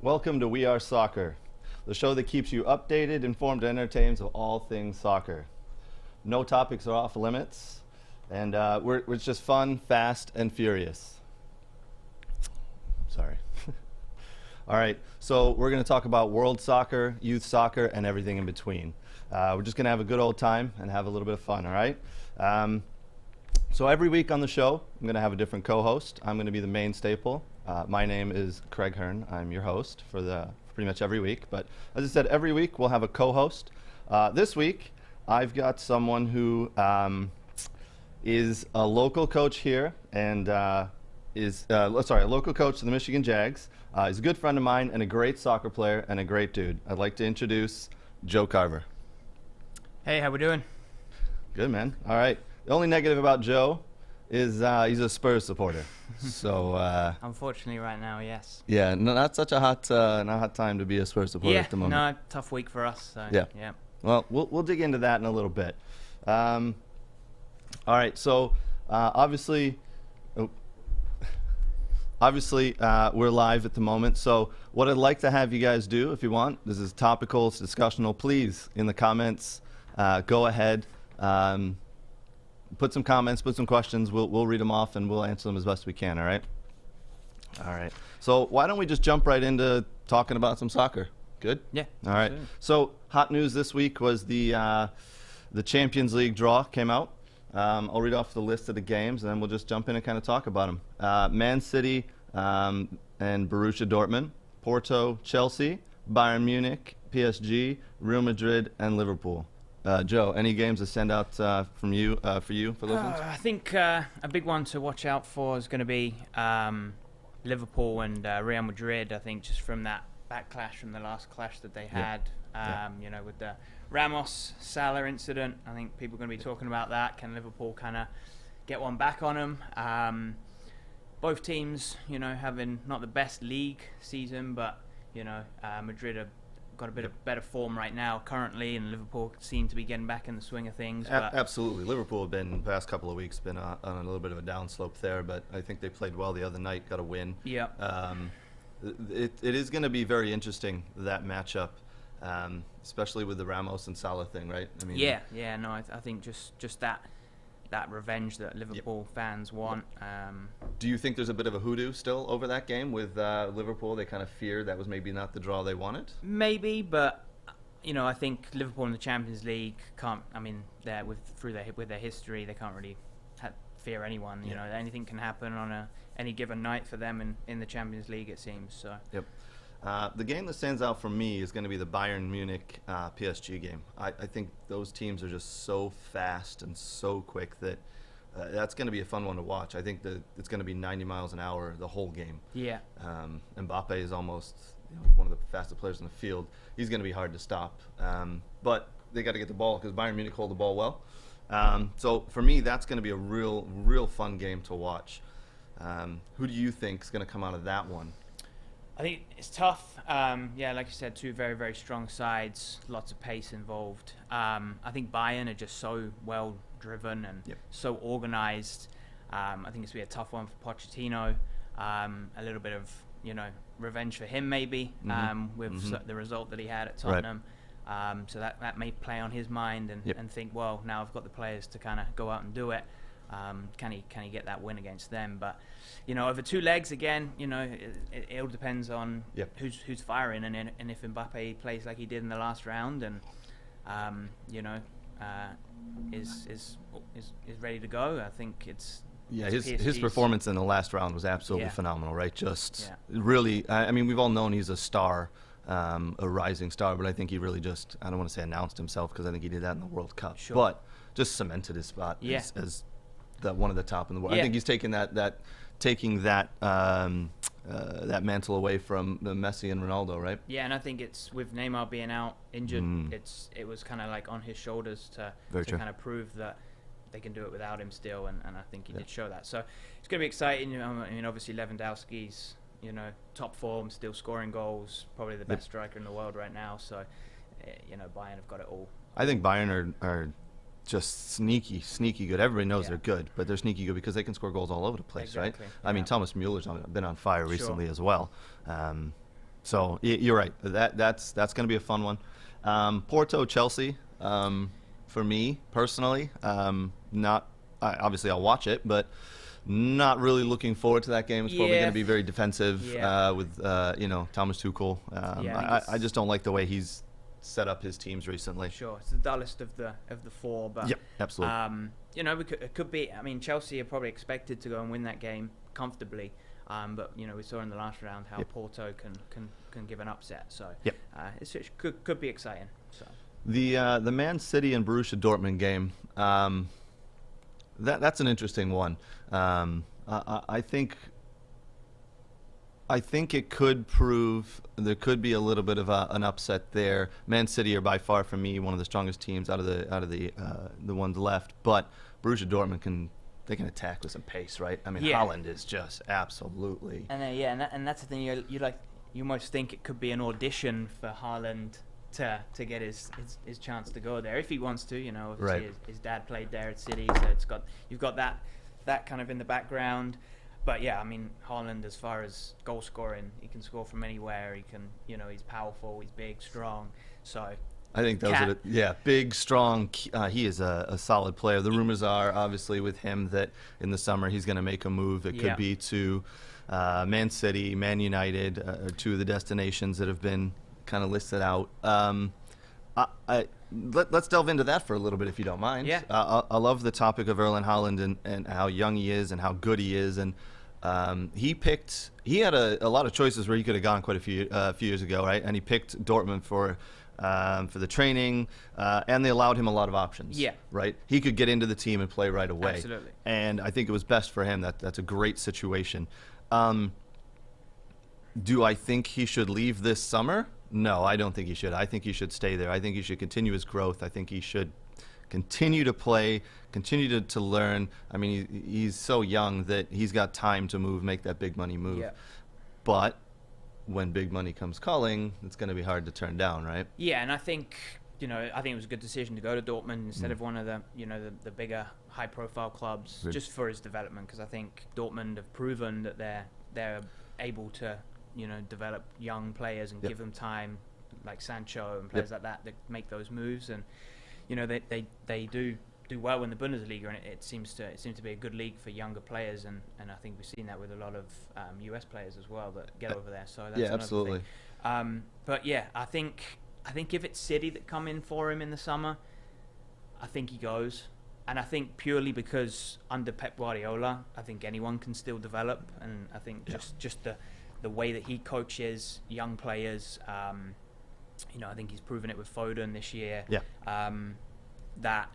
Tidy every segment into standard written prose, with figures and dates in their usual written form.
Welcome to We Are Soccer, the show that keeps you updated, informed, and entertained of all things soccer. No topics are off limits, and it's just fun, fast, and furious. Sorry. All right, so we're going to talk about world soccer, youth soccer, and everything in between. We're just going to have a good old time and have a little bit of fun, all right? So every week on the show, I'm going to have a different co-host. I'm going to be the main staple. My name is Craig Hearn. I'm your host for pretty much every week. But as I said, every week we'll have a co-host. This week, I've got someone who is a local coach here and a local coach to the Michigan Jags. He's a good friend of mine and a great soccer player and a great dude. I'd like to introduce Joe Carver. Hey, how we doing? Good, man. All right. The only negative about Joe is he's a Spurs supporter. So unfortunately, right now, yes. Yeah, no, not such a hot time to be a Spurs supporter at the moment. Yeah, no, tough week for us. So, yeah. Well, we'll dig into that in a little bit. All right. So obviously, we're live at the moment. So what I'd like to have you guys do, if you want, this is topical, it's discussional. Please, in the comments, go ahead. Put some comments, put some questions. We'll read them off and we'll answer them as best we can. All right. All right. So why don't we just jump right into talking about some soccer? Good. Yeah. All right. Absolutely. So hot news this week was the Champions League draw came out. I'll read off the list of the games and then we'll just jump in and kind of talk about them. Man City and Borussia Dortmund, Porto, Chelsea, Bayern Munich, PSG, Real Madrid, and Liverpool. Joe, any games that stand out for you for those ones? I think a big one to watch out for is going to be Liverpool and Real Madrid. I think just from that backlash from the last clash that they had, with the Ramos-Salah incident, I think people are going to be talking about that. Can Liverpool kind of get one back on them? Both teams, having not the best league season, but Madrid are got a bit of better form right now currently, and Liverpool seem to be getting back in the swing of things. Absolutely. Liverpool have been, the past couple of weeks, been on a little bit of a downslope there, but I think they played well the other night, got a win. Yeah. It is going to be very interesting, that matchup, especially with the Ramos and Salah thing, right? I mean, no, I think just that revenge that Liverpool fans want. Do you think there's a bit of a hoodoo still over that game with Liverpool? They kind of feared that was maybe not the draw they wanted? Maybe, but I think Liverpool in the Champions League can't. I mean, with their history, they can't really fear anyone. Anything can happen on any given night for them in the Champions League, it seems. So. Yep. The game that stands out for me is going to be the Bayern Munich PSG game. I think those teams are just so fast and so quick that that's going to be a fun one to watch. I think that it's going to be 90 miles an hour the whole game. Yeah. Mbappe is almost one of the fastest players in the field. He's going to be hard to stop. But they got to get the ball because Bayern Munich hold the ball well. So for me, that's going to be a real fun game to watch. Who do you think is going to come out of that one? I think it's tough. Like you said, two very, very strong sides, lots of pace involved. I think Bayern are just so well driven and so organized. I think it's going to be a tough one for Pochettino. A little bit of, revenge for him maybe with the result that he had at Tottenham. Right. So that may play on his mind and think, well, now I've got the players to kind of go out and do it. Can he get that win against them? But over two legs again, it all depends on who's firing and if Mbappe plays like he did in the last round and is ready to go. I think it's his performance in the last round was absolutely phenomenal, right? Really, I mean, we've all known he's a star. A rising star, but I think he really just, I don't want to say announced himself because I think he did that in the World Cup, but just cemented his spot as one of the top in the world. I think he's taking that mantle away from the Messi and Ronaldo, right? Yeah, and I think it's with Neymar being out injured, it was kind of like on his shoulders to kind of prove that they can do it without him still, and I think he did show that. So it's going to be exciting. I mean, obviously Lewandowski's top form, still scoring goals, probably the best striker in the world right now. So Bayern have got it all. I think Bayern are just sneaky good. Everybody knows they're good, but they're sneaky good because they can score goals all over the place, right? I mean, Thomas Mueller's been on fire recently as well. So you're right. That's going to be a fun one. Porto, Chelsea. For me personally, obviously I'll watch it, but not really looking forward to that game. It's probably going to be very defensive with Thomas Tuchel. I just don't like the way he's set up his teams recently. Sure, it's the dullest of the four, but yep, absolutely. It could be. I mean, Chelsea are probably expected to go and win that game comfortably, but we saw in the last round how Porto can give an upset. So it could be exciting. So the Man City and Borussia Dortmund game. That's an interesting one. I think it could prove there could be a little bit of an upset there. Man City are by far, for me, one of the strongest teams out of the ones left. But Borussia Dortmund they can attack with some pace, right? I mean, Haaland is just absolutely. And that's the thing. You almost think it could be an audition for Haaland to get his chance to go there if he wants to. Obviously right. his dad played there at City, so you've got that kind of in the background. But yeah, I mean, Haaland, as far as goal scoring, he can score from anywhere. He can, he's powerful, he's big, strong. So I think those are big, strong. He is a solid player. The rumors are obviously with him that in the summer he's going to make a move. It could be to Man City, Man United, two of the destinations that have been kind of listed out. Let's delve into that for a little bit, if you don't mind. Yeah. I love the topic of Erling Haaland and how young he is and how good he is. And he had a lot of choices where he could have gone quite a few years ago, right? And he picked Dortmund for the training, and they allowed him a lot of options. Yeah. Right? He could get into the team and play right away. Absolutely. And I think it was best for him. That's a great situation. Do I think he should leave this summer? No, I don't think he should. I think he should stay there. I think he should continue his growth. I think he should continue to play, continue to learn. I mean, he's so young that he's got time to make that big money move. Yeah. But when big money comes calling, it's going to be hard to turn down, right? Yeah, and I think it was a good decision to go to Dortmund instead of one of the bigger high-profile clubs, just for his development. Because I think Dortmund have proven that they're able to develop young players and give them time, like Sancho and players like that make those moves, and they do well in the Bundesliga, and it seems to be a good league for younger players, and I think we've seen that with a lot of US players as well that get over there. So that's another absolutely. Thing. But yeah, I think if it's City that come in for him in the summer, I think he goes. And I think purely because under Pep Guardiola, I think anyone can still develop, and I think just the way that he coaches young players, I think he's proven it with Foden this year. Yeah. That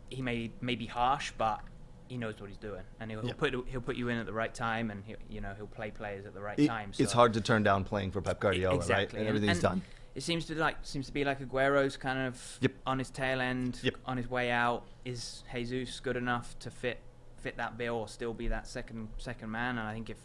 he may be harsh, but he knows what he's doing, and he'll put you in at the right time, and he'll play players at the right time. So it's hard to turn down playing for Pep Guardiola, exactly. right? And everything's done. It seems to be like Aguero's kind of on his tail end, on his way out. Is Jesus good enough to fit that bill or still be that second man? And I think if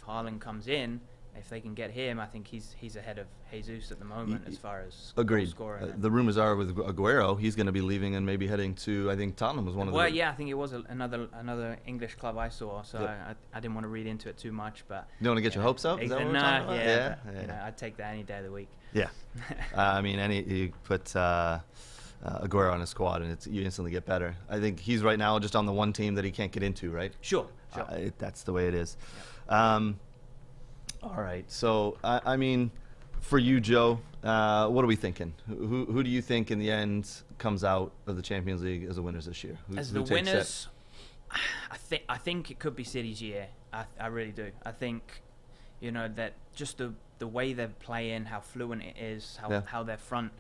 Haaland comes in, if they can get him, I think he's ahead of Jesus at the moment as far as goal scoring. The rumors are with Aguero, he's going to be leaving and maybe heading to, I think Tottenham was one of them. Well, yeah, I think it was another English club I saw, so I didn't want to read into it too much. But you don't want to get your hopes up? Is that what we're talking about? Yeah. I'd take that any day of the week. Yeah. I mean, you put Aguero on a squad and you instantly get better. I think he's right now just on the one team that he can't get into, right? Sure. That's the way it is. Yeah. All right. So, I mean, for you, Joe, what are we thinking? Who do you think in the end comes out of the Champions League as the winners this year? Who winners, I think it could be City's year. I really do. I think, that just the way they're playing, how fluent it is, how their front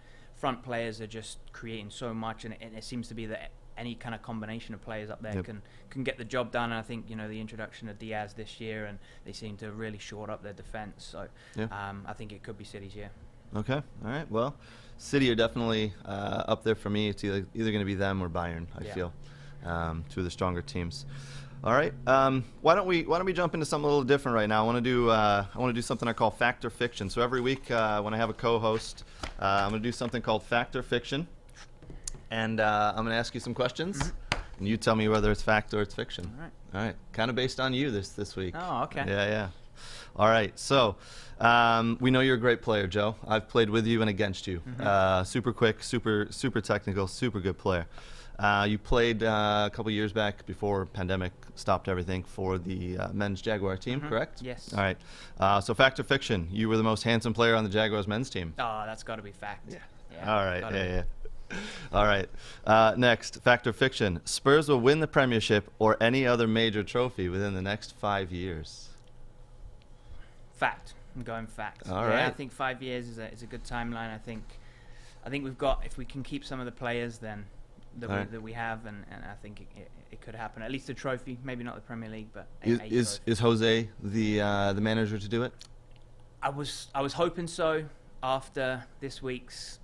players are just creating so much, and it seems to be that any kind of combination of players up there can get the job done. And I think the introduction of Diaz this year, and they seem to really shore up their defense. So I think it could be City's year. Okay, all right. Well, City are definitely up there for me. It's either going to be them or Bayern. I feel two of the stronger teams. All right. Why don't we jump into something a little different right now? I want to do something I call fact or fiction. So every week when I have a co-host, I'm going to do something called fact or fiction. And I'm going to ask you some questions, and you tell me whether it's fact or it's fiction. All right. Kind of based on you this week. Oh, okay. Yeah. All right, so we know you're a great player, Joe. I've played with you and against you. Super quick, super technical, super good player. You played a couple years back before pandemic stopped everything for the men's Jaguar team, correct? Yes. All right. So fact or fiction? You were the most handsome player on the Jaguars men's team. Oh, that's got to be fact. Yeah. All right. Yeah. All right. Next, fact or fiction? Spurs will win the Premiership or any other major trophy within the next 5 years. Fact. I'm going fact. All right. I think 5 years is a good timeline. I think we've got, if we can keep some of the players then that we have, and I think it could happen. At least a trophy, maybe not the Premier League, but is Jose the manager to do it? I was hoping so after this week's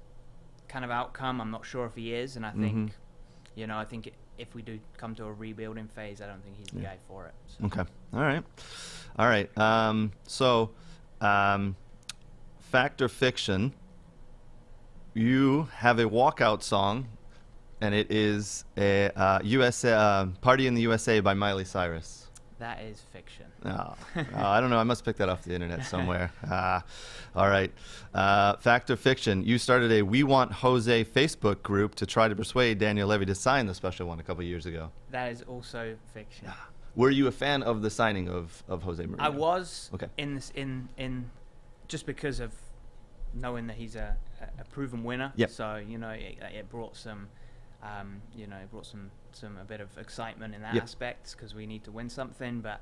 kind of outcome. I'm not sure if he is, and I think I think if we do come to a rebuilding phase, I don't think he's the guy for it. So. Okay. All right. Fact or fiction? You have a walkout song, and it is a USA "Party in the USA" by Miley Cyrus. That is fiction. Oh, I don't know. I must pick that off the internet somewhere. All right. Fact or fiction? You started a "We Want Jose" Facebook group to try to persuade Daniel Levy to sign the special one a couple years ago. That is also fiction. Were you a fan of the signing of Jose Mourinho? I was. Okay. In just because of knowing that he's a proven winner. Yep. So it brought some. It brought a bit of excitement in that aspect because we need to win something, but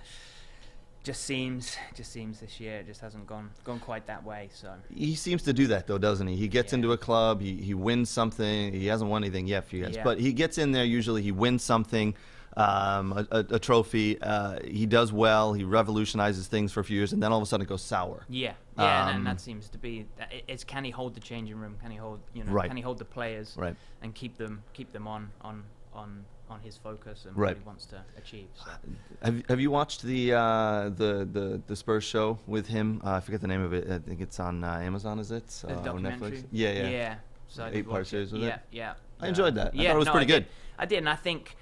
just seems this year it just hasn't gone quite that way. So he seems to do that though, doesn't he? He gets into a club, he wins something. He hasn't won anything yet for you guys, but he gets in there. Usually, he wins something, a trophy. He does well. He revolutionizes things for a few years, and then all of a sudden it goes sour. And that seems to be. It's can he hold the changing room? Can he hold Can he hold the players? Right. And keep them on his focus and what he wants to achieve. So. Have you watched the Spurs show with him? I forget the name of it. I think it's on Amazon. Is it? The documentary. Netflix? Yeah. So 8-part series with it. Yeah. I enjoyed that. I thought it was pretty good. I did, and I think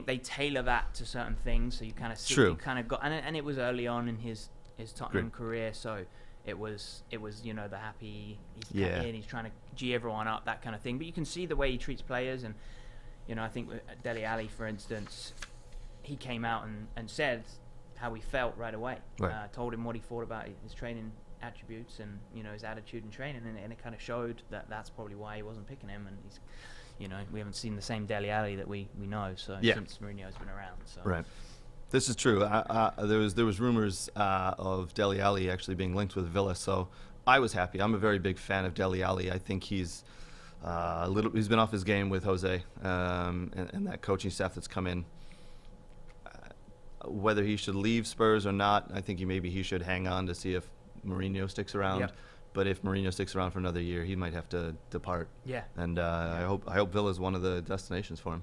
they tailor that to certain things, so you kind of see. True. You kind of got, and it was early on in his Tottenham career, so it was the happy. He's in, he's trying to G everyone up, that kind of thing. But you can see the way he treats players, and I think with Dele Alli, for instance, he came out and said how he felt right away. Right. Told him what he thought about his training attributes and his attitude in training, and it kind of showed that that's probably why he wasn't picking him. And he's, we haven't seen the same Dele Alli that we know since Mourinho's been around. So. Right. This is true. There was rumors of Dele Alli actually being linked with Villa, so I was happy. I'm a very big fan of Dele Alli. I think he's been off his game with Jose and that coaching staff that's come in. Whether he should leave Spurs or not, I think maybe he should hang on to see if Mourinho sticks around. Yep. But if Mourinho sticks around for another year, he might have to depart. Yeah. And I hope Villa's one of the destinations for him.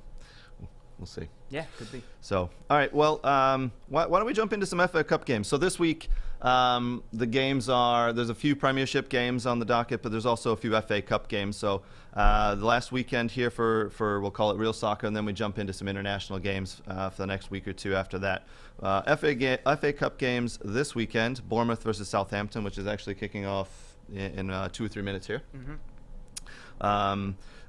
We'll see. Yeah, could be. So, all right. Well, why don't we jump into some FA Cup games? So this week, the games there's a few Premiership games on the docket, but there's also a few FA Cup games. So the last weekend here for we'll call it real soccer, and then we jump into some international games for the next week or two after that. FA Cup games this weekend: Bournemouth versus Southampton, which is actually kicking off in 2 or 3 minutes here.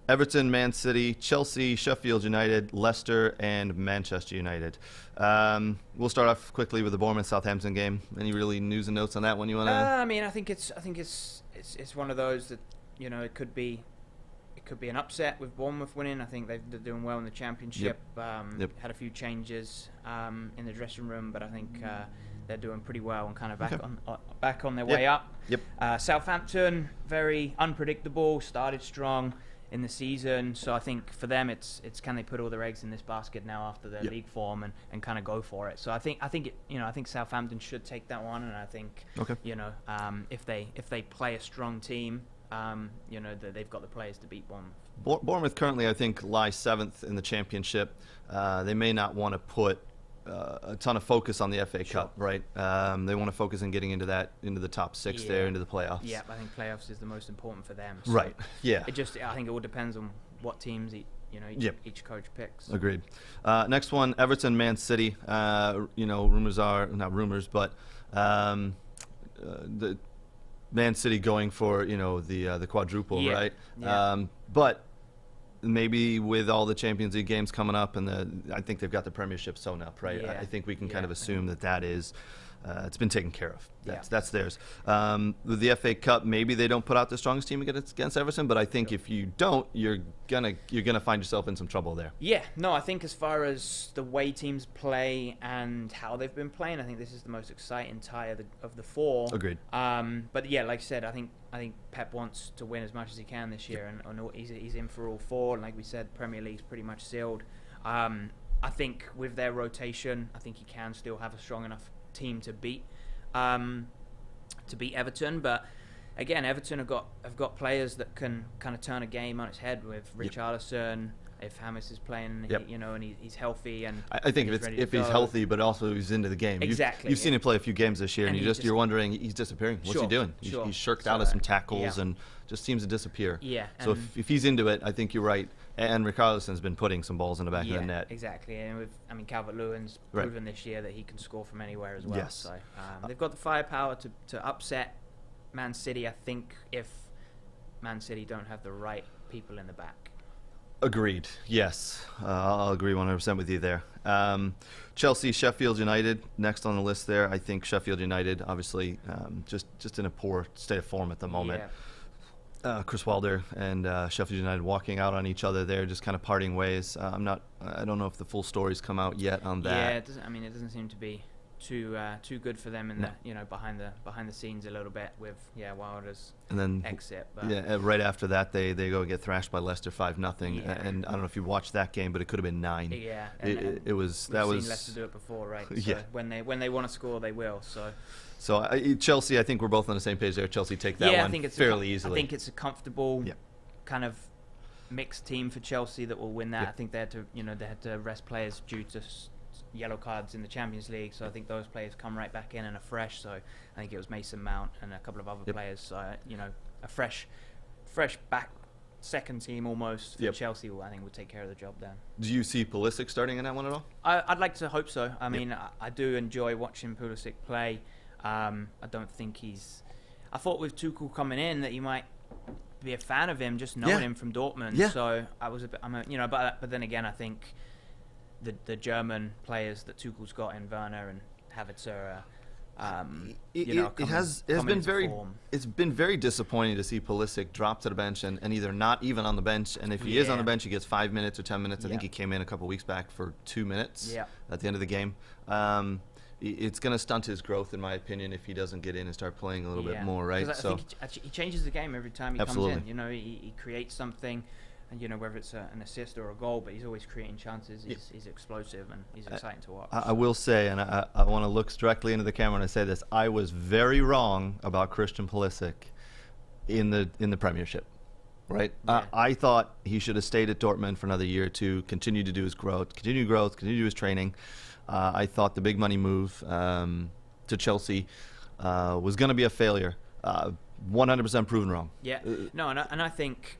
Everton, Man City, Chelsea, Sheffield United, Leicester, and Manchester United. We'll start off quickly with the Bournemouth-Southampton game. Any really news and notes on that one you want to? I think it's one of those that it could be an upset with Bournemouth winning. I think they're doing well in the Championship. Had a few changes in the dressing room, but I think they're doing pretty well and kind of back on their way up. Southampton, very unpredictable. Started strong in the season, so I think for them it's can they put all their eggs in this basket now after their league form and kind of go for it. So I think Southampton should take that one, and I think if they play a strong team, they've got the players to beat Bournemouth. Bournemouth currently, I think, lie 7th in the Championship. They may not want to put a ton of focus on the FA Cup, right? They want to focus on getting into the top 6 there, into the playoffs. Yeah, I think playoffs is the most important for them. So right. Yeah. I think it all depends on what teams each coach picks. Agreed. Next one, Everton, Man City. Rumors are not rumors, but the Man City going for the quadruple, right? Yeah. But maybe with all the Champions League games coming up, and I think they've got the Premiership sewn up, right? Yeah. I think we can kind of assume that is. It's been taken care of. That's theirs. With the FA Cup, maybe they don't put out the strongest team against Everton, but I think if you don't, you're gonna find yourself in some trouble there. Yeah, no, I think as far as the way teams play and how they've been playing, I think this is the most exciting tie of the four. Agreed. But yeah, like I said, I think Pep wants to win as much as he can this year, and he's in for all four. And like we said, Premier League's pretty much sealed. I think with their rotation, I think he can still have a strong enough team to beat Everton, but again, Everton have got players that can kind of turn a game on its head with Richarlison. If James is playing, and he's healthy, and I think if he's healthy, but also he's into the game. Exactly. You've seen him play a few games this year, and you're wondering he's disappearing. What's he doing? He's shirked out of some tackles and just seems to disappear. Yeah. So if he's into it, I think you're right. And Richarlison's been putting some balls in the back of the net. Exactly. And Calvert-Lewin's proven this year that he can score from anywhere as well. Yes. So they've got the firepower to upset Man City, I think, if Man City don't have the right people in the back. Agreed. Yes, I'll agree 100% with you there. Chelsea, Sheffield United, next on the list there. I think Sheffield United, obviously, just in a poor state of form at the moment. Yeah. Chris Wilder and Sheffield United walking out on each other there, just kind of parting ways. I don't know if the full story's come out yet on that. Yeah, it doesn't seem to be too good for them in the behind the scenes a little bit with Wilder's exit. But right after that they go get thrashed by Leicester 5-0, and I don't know if you watched that game, but it could have been 9. Yeah, it was we've seen Leicester do it before, right? So when they want to score, they will. So Chelsea, I think we're both on the same page there. Chelsea take that one I think it's fairly easily. I think it's a comfortable kind of mixed team for Chelsea that will win that. I think they had to rest players due to yellow cards in the Champions League, so I think those players come right back in and are fresh. So I think it was Mason Mount and a couple of other players. So a fresh back second team almost for Chelsea. I think would take care of the job then. Do you see Pulisic starting in that one at all? I'd like to hope so. I mean, I do enjoy watching Pulisic play. I don't think I thought with Tuchel coming in that you might be a fan of him, just knowing him from Dortmund. Yeah. So I was but then again, I think the German players that Tuchel's got in Werner and Havertz it's been very disappointing to see Pulisic drop to the bench and either not even on the bench, and if he is on the bench, he gets 5 minutes or 10 minutes. I think he came in a couple of weeks back for 2 minutes at the end of the game. It's going to stunt his growth, in my opinion, if he doesn't get in and start playing a little bit more, right? I think he changes the game every time he comes in. He creates something, and whether it's an assist or a goal, but he's always creating chances. He's explosive and he's exciting to watch. I will say, and I want to look directly into the camera when I say this, I was very wrong about Christian Pulisic in the Premiership. Right, I thought he should have stayed at Dortmund for another year or two, continue to do his continue to do his training. I thought the big money move to Chelsea was going to be a failure. 100% proven wrong. Yeah, no, and I think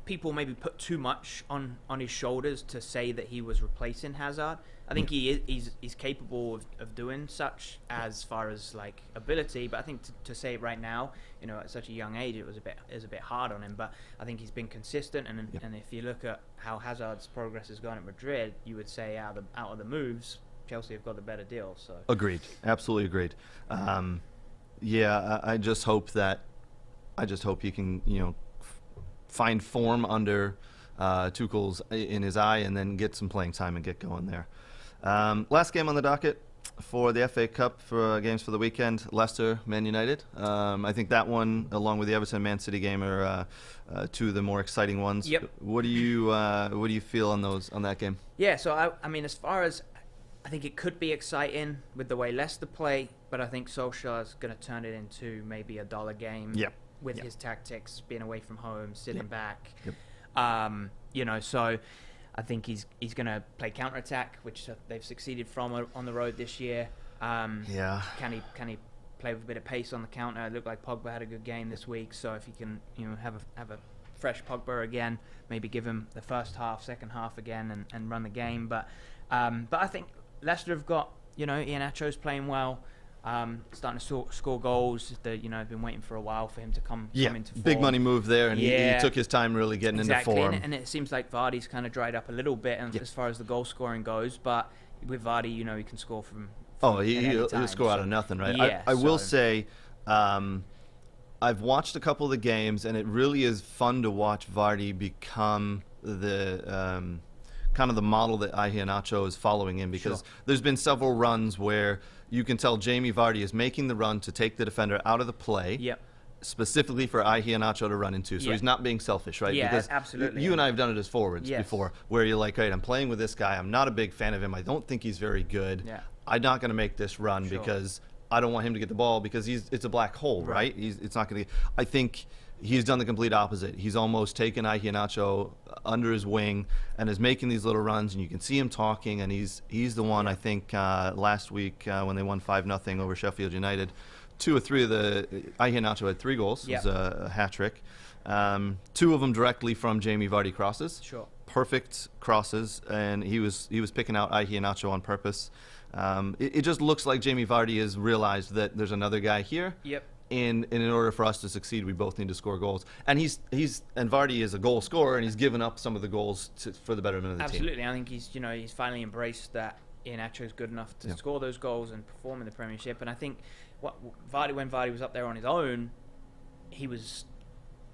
people maybe put too much on his shoulders to say that he was replacing Hazard. I think he's capable of doing such as far as like ability, but I think to say it right now, at such a young age, it was a bit hard on him. But I think he's been consistent, and if you look at how Hazard's progress has gone at Madrid, you would say out of the moves, Chelsea have got the better deal. So agreed, absolutely agreed. I just hope he can find form under Tuchel's in his eye, and then get some playing time and get going there. Last game on the docket for the FA Cup for games for the weekend: Leicester, Man United. I think that one, along with the Everton Man City game, are two of the more exciting ones. Yep. What do you feel on that game? Yeah. So I mean, as far as I think it could be exciting with the way Leicester play, but I think Solskjaer's going to turn it into maybe a dollar game. Yep. With his tactics, being away from home, sitting back. Yep. So I think he's going to play counter-attack, which they've succeeded from on the road this year. Can he play with a bit of pace on the counter? It looked like Pogba had a good game this week, so if he can have a fresh Pogba again, maybe give him the first half, second half again, and run the game. But I think Leicester have got Iheanacho's playing well. starting to score goals. I've been waiting for a while for him to come into form. Big money move there, and he took his time really getting into form. And it seems like Vardy's kind of dried up a little bit as far as the goal scoring goes, but with Vardy, he can score from he'll score out of nothing, right? Yeah, I will say, I've watched a couple of the games, and it really is fun to watch Vardy become the kind of the model that Iheanacho is following in, because there's been several runs where you can tell Jamie Vardy is making the run to take the defender out of the play, specifically for Iheanacho to run into. So he's not being selfish, right? Yeah, because absolutely. You and I have done it as forwards before, where you're like, right, I'm playing with this guy. I'm not a big fan of him. I don't think he's very good. Yeah. I'm not going to make this run because I don't want him to get the ball, because it's a black hole, right? It's not going to. I think he's done the complete opposite. He's almost taken Iheanacho under his wing and is making these little runs, and you can see him talking. And he's the one, I think, last week when they won 5-0 over Sheffield United, 2 or 3 of the Iheanacho had 3 goals. It was a hat trick. 2 of them directly from Jamie Vardy crosses. Perfect crosses, and he was picking out Iheanacho on purpose. It just looks like Jamie Vardy has realized that there's another guy here. And in order for us to succeed, we both need to score goals. And Vardy is a goal scorer, and he's given up some of the goals for the betterment of the team. Absolutely, I think he's finally embraced that Iheanacho is good enough to score those goals and perform in the Premiership. And I think when Vardy was up there on his own, he was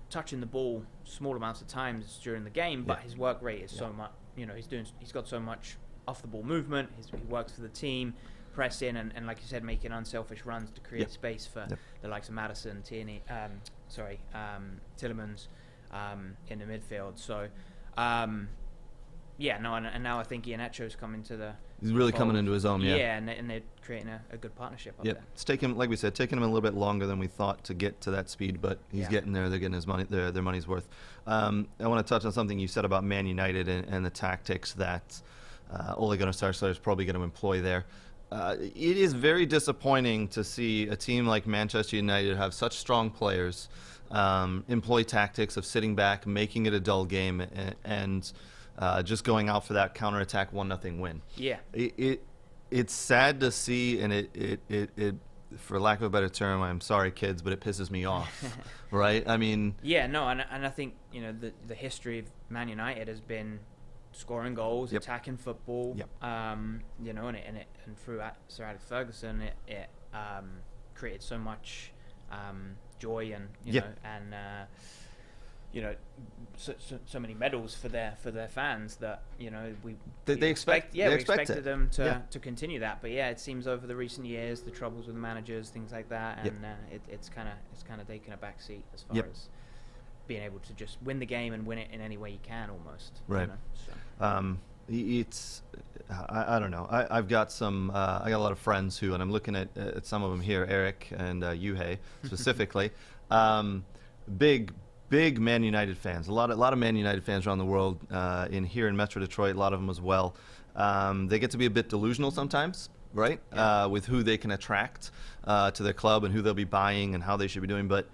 touching the ball small amounts of times during the game, but his work rate is so much. He's got so much off the ball movement. He works for the team, press in, and like you said, making unselfish runs to create space for the likes of Maddison, Tierney, Tielemans in the midfield. So and now I think Iheanacho's coming to the. He's really coming into his own, and they're creating a good partnership up there. It's taken, like we said, taking him a little bit longer than we thought to get to that speed, but he's getting there. They're getting his money, their money's worth. I want to touch on something you said about Man United and the tactics that Ole Gunnar Solskjaer is probably going to employ there. It is very disappointing to see a team like Manchester United have such strong players employ tactics of sitting back, making it a dull game, and just going out for that counterattack 1-0 win. It's sad to see, and it for lack of a better term, I'm sorry kids, but it pisses me off. Right? I mean, and I think the history of Man United has been scoring goals, attacking football, and through Sir Alex Ferguson, it created so much joy and so many medals for their fans that they expected them to continue that. But it seems over the recent years, the troubles with the managers, things like that, and it's kind of taken a back seat as far as being able to just win the game and win it in any way you can, almost. Right. It's I don't know. I've got some. I got a lot of friends who, and I'm looking at some of them here, Eric and Yuhei specifically. Big Man United fans. A lot of Man United fans around the world. Here in Metro Detroit, a lot of them as well. They get to be a bit delusional sometimes, right? With who they can attract to their club and who they'll be buying and how they should be doing, but.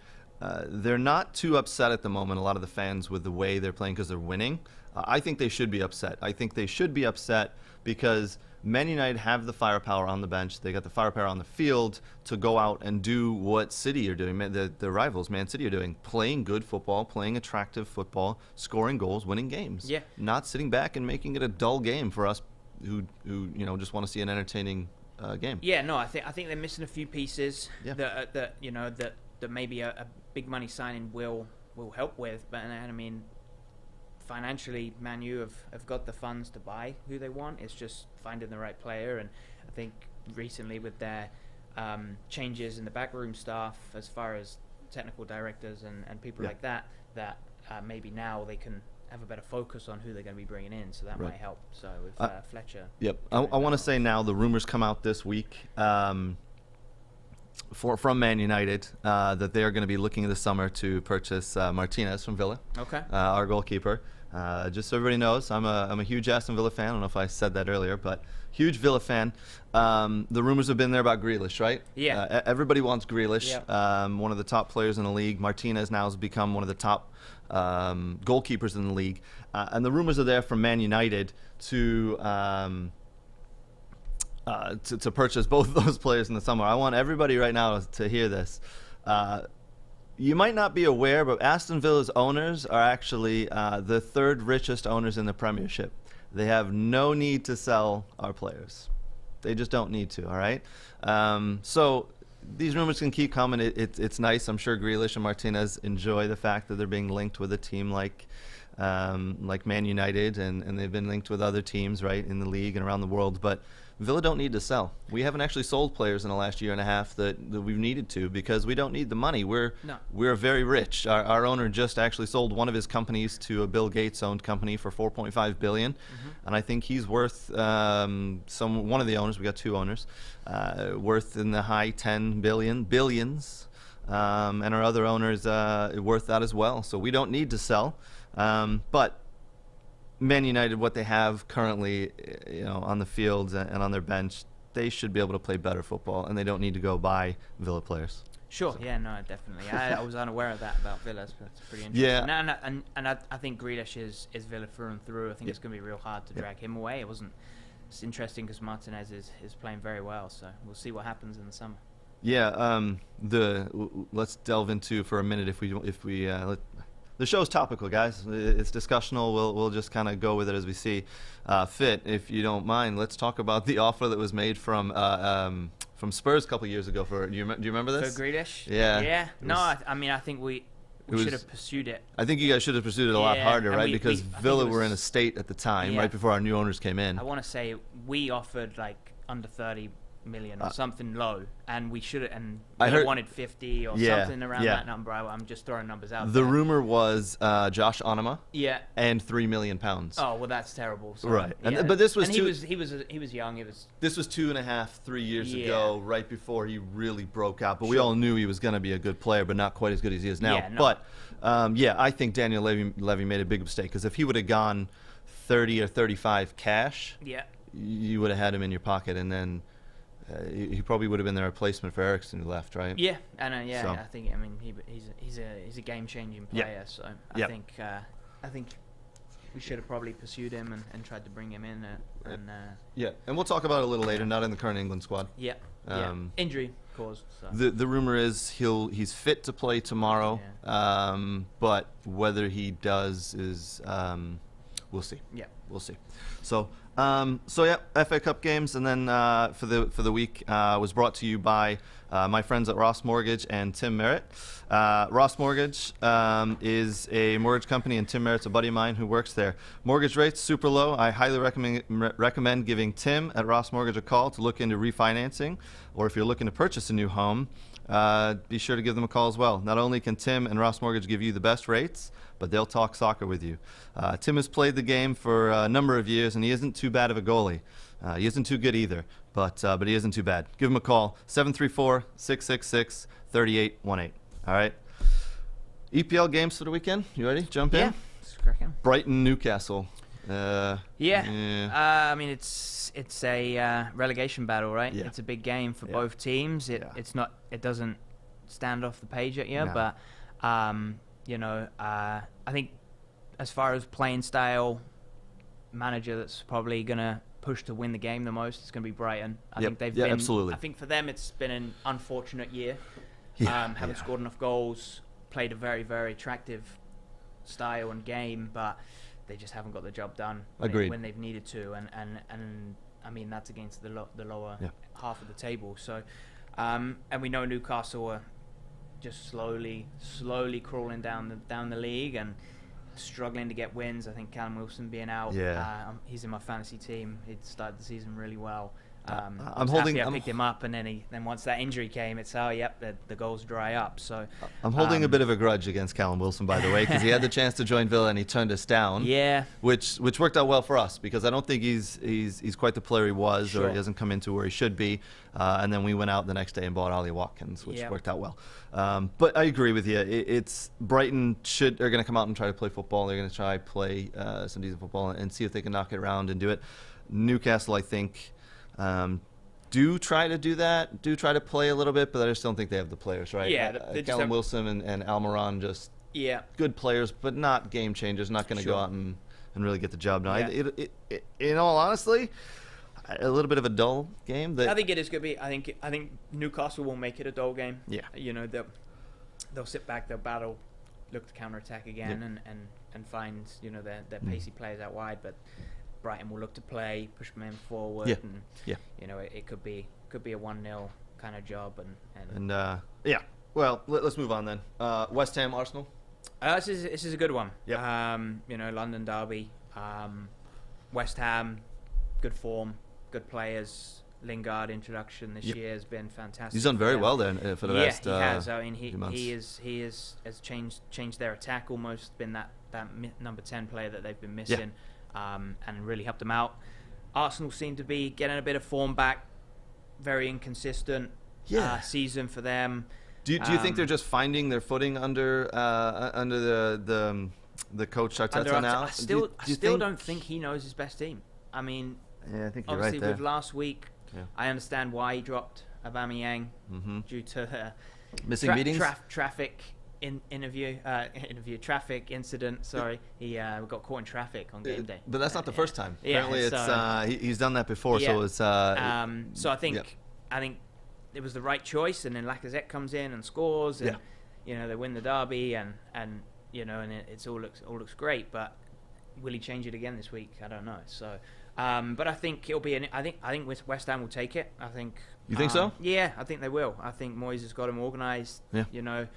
They're not too upset at the moment, a lot of the fans, with the way they're playing because they're winning. I think they should be upset. I think they should be upset because Man United have the firepower on the bench. They got the firepower on the field to go out and do what City are doing, the rivals, Man City, are doing. Playing good football, playing attractive football, scoring goals, winning games. Not sitting back and making it a dull game for us who just want to see an entertaining game. I think they're missing a few pieces that maybe a big money signing will help with, but I mean, financially, Man U have got the funds to buy who they want. It's just finding the right player, and I think recently with their changes in the backroom staff, as far as technical directors and people like that maybe now they can have a better focus on who they're going to be bringing in, so that might help. So with Fletcher. I want to say now the rumors come out this week. From Man United that they are going to be looking this summer to purchase Martinez from Villa, our goalkeeper. Just so everybody knows, I'm a huge Aston Villa fan. I don't know if I said that earlier, but huge Villa fan. The rumors have been there about Grealish, right? Everybody wants Grealish, one of the top players in the league. Martinez now has become one of the top goalkeepers in the league. And the rumors are there from Man United to to purchase both of those players in the summer. I want everybody right now to hear this. You might not be aware, but Aston Villa's owners are actually the third richest owners in the Premiership. They have no need to sell our players. They just don't need to, all right? So these rumors can keep coming. It's nice. I'm sure Grealish and Martinez enjoy the fact that they're being linked with a team like Man United, and they've been linked with other teams, right, in the league and around the world. But Villa don't need to sell. We haven't actually sold players in the last year and a half that we've needed to, because we don't need the money. We're very rich. Our owner just actually sold one of his companies to a Bill Gates owned company for $4.5 billion, and I think he's worth one of the owners. We got two owners, worth in the high 10 billions, and our other owners worth that as well. So we don't need to sell, but Man United, what they have currently, on the fields and on their bench, they should be able to play better football, and they don't need to go buy Villa players. Sure. So. Yeah. No. Definitely. I was unaware of that about Villa. So that's pretty interesting. Yeah. And I think Grealish is Villa through and through. I think it's going to be real hard to drag him away. It's interesting because Martinez is playing very well. So we'll see what happens in the summer. Yeah. Let's delve into for a minute if we. The show's topical, guys. It's discussional. We'll just kind of go with it as we see fit. If you don't mind, let's talk about the offer that was made from Spurs a couple of years ago. Do you remember this? For Grealish? Yeah. Yeah. No, I think we should have pursued it. I think you guys should have pursued it a lot harder, right? Because Villa were in a state at the time, right before our new owners came in. I want to say we offered like under 30 million or something low, and we should have, and I wanted 50 or something around that number. I'm just throwing numbers out there. The rumor was Josh Onama, and £3 million. Oh well, that's terrible. So, right, but this was he was young. This was 2.5, 3 years ago, right before he really broke out. But we all knew he was going to be a good player, but not quite as good as he is now. But I think Daniel Levy made a big mistake, because if he would have gone 30 or 35 cash, you would have had him in your pocket, and then. He probably would have been the replacement for Eriksen, who left, right? Yeah, and so. I think he's a game-changing player. So I think we should have probably pursued him and tried to bring him in. And we'll talk about it a little later. Not in the current England squad. Injury caused. So. The rumor is he's fit to play tomorrow, but whether he does is we'll see. Yeah, we'll see. So. FA Cup games, and then for the week was brought to you by my friends at Ross Mortgage and Tim Merritt. Ross Mortgage is a mortgage company, and Tim Merritt's a buddy of mine who works there. Mortgage rates super low. I highly recommend giving Tim at Ross Mortgage a call to look into refinancing, or if you're looking to purchase a new home, be sure to give them a call as well. Not only can Tim and Ross Mortgage give you the best rates, but they'll talk soccer with you. Tim has played the game for a number of years, and he isn't too bad of a goalie. He isn't too good either, but he isn't too bad. Give him a call, 734-666-3818. All right. EPL games for the weekend. You ready? Jump in? Yeah. Brighton, Newcastle. I mean, it's a relegation battle, right? Yeah. It's a big game for both teams. It doesn't stand off the page at you, but I think as far as playing style, manager that's probably gonna push to win the game the most is gonna be Brighton. I think they've been absolutely. I think for them it's been an unfortunate year. Haven't scored enough goals, played a very, very attractive style and game, but they just haven't got the job done when they've needed to, and I mean that's against the lower half of the table. So, and we know Newcastle are just slowly crawling down the league and struggling to get wins. I think Callum Wilson being out, he's in my fantasy team. He started the season really well. I picked him up, and then once that injury came, it's the goals dry up. So I'm holding a bit of a grudge against Callum Wilson, by the way, because he had the chance to join Villa and he turned us down. Yeah, which worked out well for us, because I don't think he's quite the player he was, or he hasn't come into where he should be. And then we went out the next day and bought Ollie Watkins, which worked out well. But I agree with you. It's Brighton are going to come out and try to play football. They're going to try play some decent football and see if they can knock it around and do it. Newcastle, I think. Do try to do that. Do try to play a little bit, but I just don't think they have the players, right? Yeah, Callum Wilson and Almiron just good players, but not game changers. Not going to go out and really get the job done. In all honesty, a little bit of a dull game. I think it is going to be. I think Newcastle will make it a dull game. Yeah. You know, they'll sit back, they'll battle, look to counter-attack again, and find, you know, their pacey players out wide. But Brighton will look to play, push men forward, and you know, it could be a 1-0 kind of job. Well, let's move on then. West Ham, Arsenal. This is a good one. Yep. You know, London derby. West Ham, good form, good players. Lingard introduction this year has been fantastic. He's done very well then for the last. Yeah, he has. I mean, few months. he has changed their attack almost. Been that number 10 player that they've been missing, and really helped them out. Arsenal seem to be getting a bit of form back. Very inconsistent season for them. Do you think they're just finding their footing under the coach Arteta now? I still don't think he knows his best team. I mean, I think you're obviously right there. with last week, I understand why he dropped Aubameyang due to missing meetings, traffic traffic incident. Sorry, he got caught in traffic on game day. But that's not the first time. Apparently, he's done that before. So it's so I think it was the right choice, and then Lacazette comes in and scores, and you know, they win the derby, and you know, and it all looks great. But will he change it again this week? I don't know. So, but I think it'll be. I think West Ham will take it. I think. You think so? Yeah, I think they will. I think Moyes has got him organised. Yeah. You know,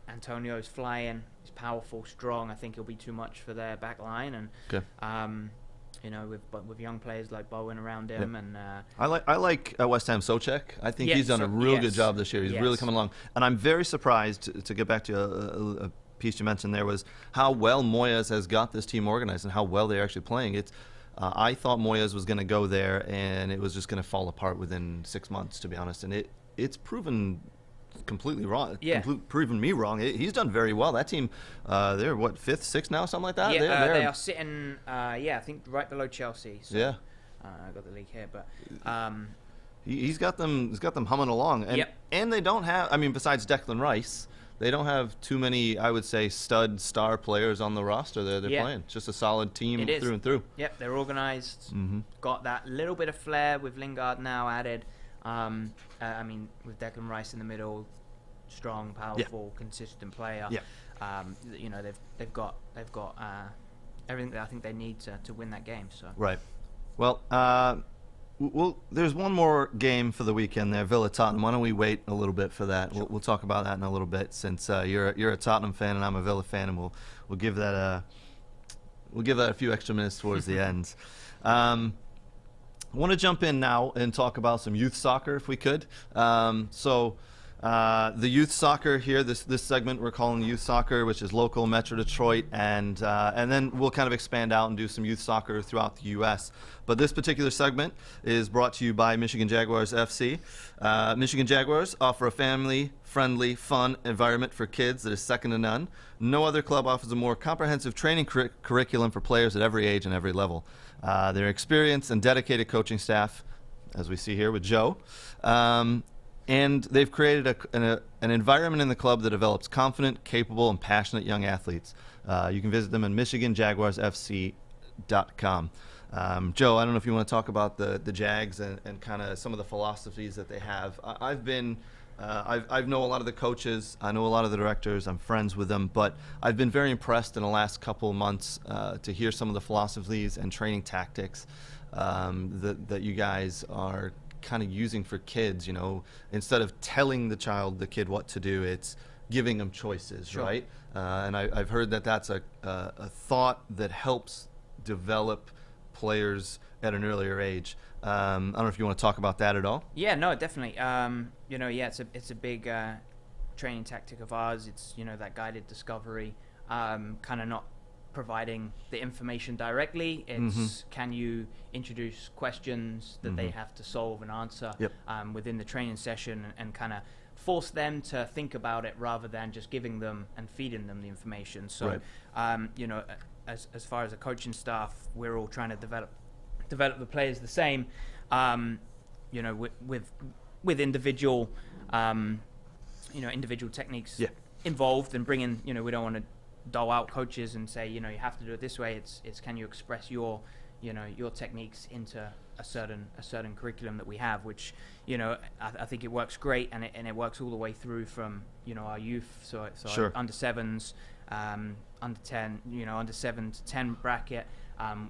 Antonio's flying. He's powerful, strong. I think he'll be too much for their back line, and you know, with young players like Bowen around him, and I like West Ham Souček. I think he's done a real good job this year. He's really coming along, and I'm very surprised to get back to a piece you mentioned there was how well Moyes has got this team organized and how well they're actually playing. It's I thought Moyes was going to go there and it was just going to fall apart within 6 months, to be honest, and it's proven completely wrong. Proven me wrong. He's done very well. That team, they're what, 5th, 6th now, something like that. They are sitting. I think right below Chelsea. So, I got the league here, but he's got them. He's got them humming along, and they don't have. I mean, besides Declan Rice, they don't have too many, I would say, star players on the roster they're playing. It's just a solid team through and through. Yep, they're organised. Got that little bit of flair with Lingard now added. I mean, with Declan Rice in the middle, strong, powerful, consistent player. You know, they've got everything that I think they need to win that game. So right. Well, there's one more game for the weekend there, Villa Tottenham. Why don't we wait a little bit for that? Sure. We'll talk about that in a little bit, since you're a Tottenham fan and I'm a Villa fan, and we'll give that a few extra minutes towards the end. I want to jump in now and talk about some youth soccer, if we could. The youth soccer here, this segment we're calling youth soccer, which is local, Metro Detroit, and then we'll kind of expand out and do some youth soccer throughout the U.S. But this particular segment is brought to you by Michigan Jaguars FC. Michigan Jaguars offer a family-friendly, fun environment for kids that is second to none. No other club offers a more comprehensive training curriculum for players at every age and every level. Their experienced and dedicated coaching staff, as we see here with Joe, and they've created an environment in the club that develops confident, capable, and passionate young athletes. You can visit them at MichiganJaguarsFC.com. Joe, I don't know if you want to talk about the Jags and kind of some of the philosophies that they have. I've know a lot of the coaches. I know a lot of the directors. I'm friends with them. But I've been very impressed in the last couple of months to hear some of the philosophies and training tactics that you guys are kind of using for kids. You know, instead of telling the kid what to do, it's giving them choices, sure. Right? And I've heard that that's a thought that helps develop players at an earlier age. I don't know if you want to talk about that at all. Yeah, no, definitely. You know, it's a big training tactic of ours. It's, you know, that guided discovery, kind of not providing the information directly. It's can you introduce questions that they have to solve and answer within the training session, and kind of force them to think about it rather than just giving them and feeding them the information. So, you know, as far as the coaching staff, we're all trying to develop the players the same, you know, with individual, you know, individual techniques involved, and bringing, you know, we don't want to dole out coaches and say, you know, you have to do it this way. It's can you express your your techniques into a certain curriculum that we have, which I think it works great, and it works all the way through from our youth, so Sure. under sevens, under 10, under 7 to 10 bracket.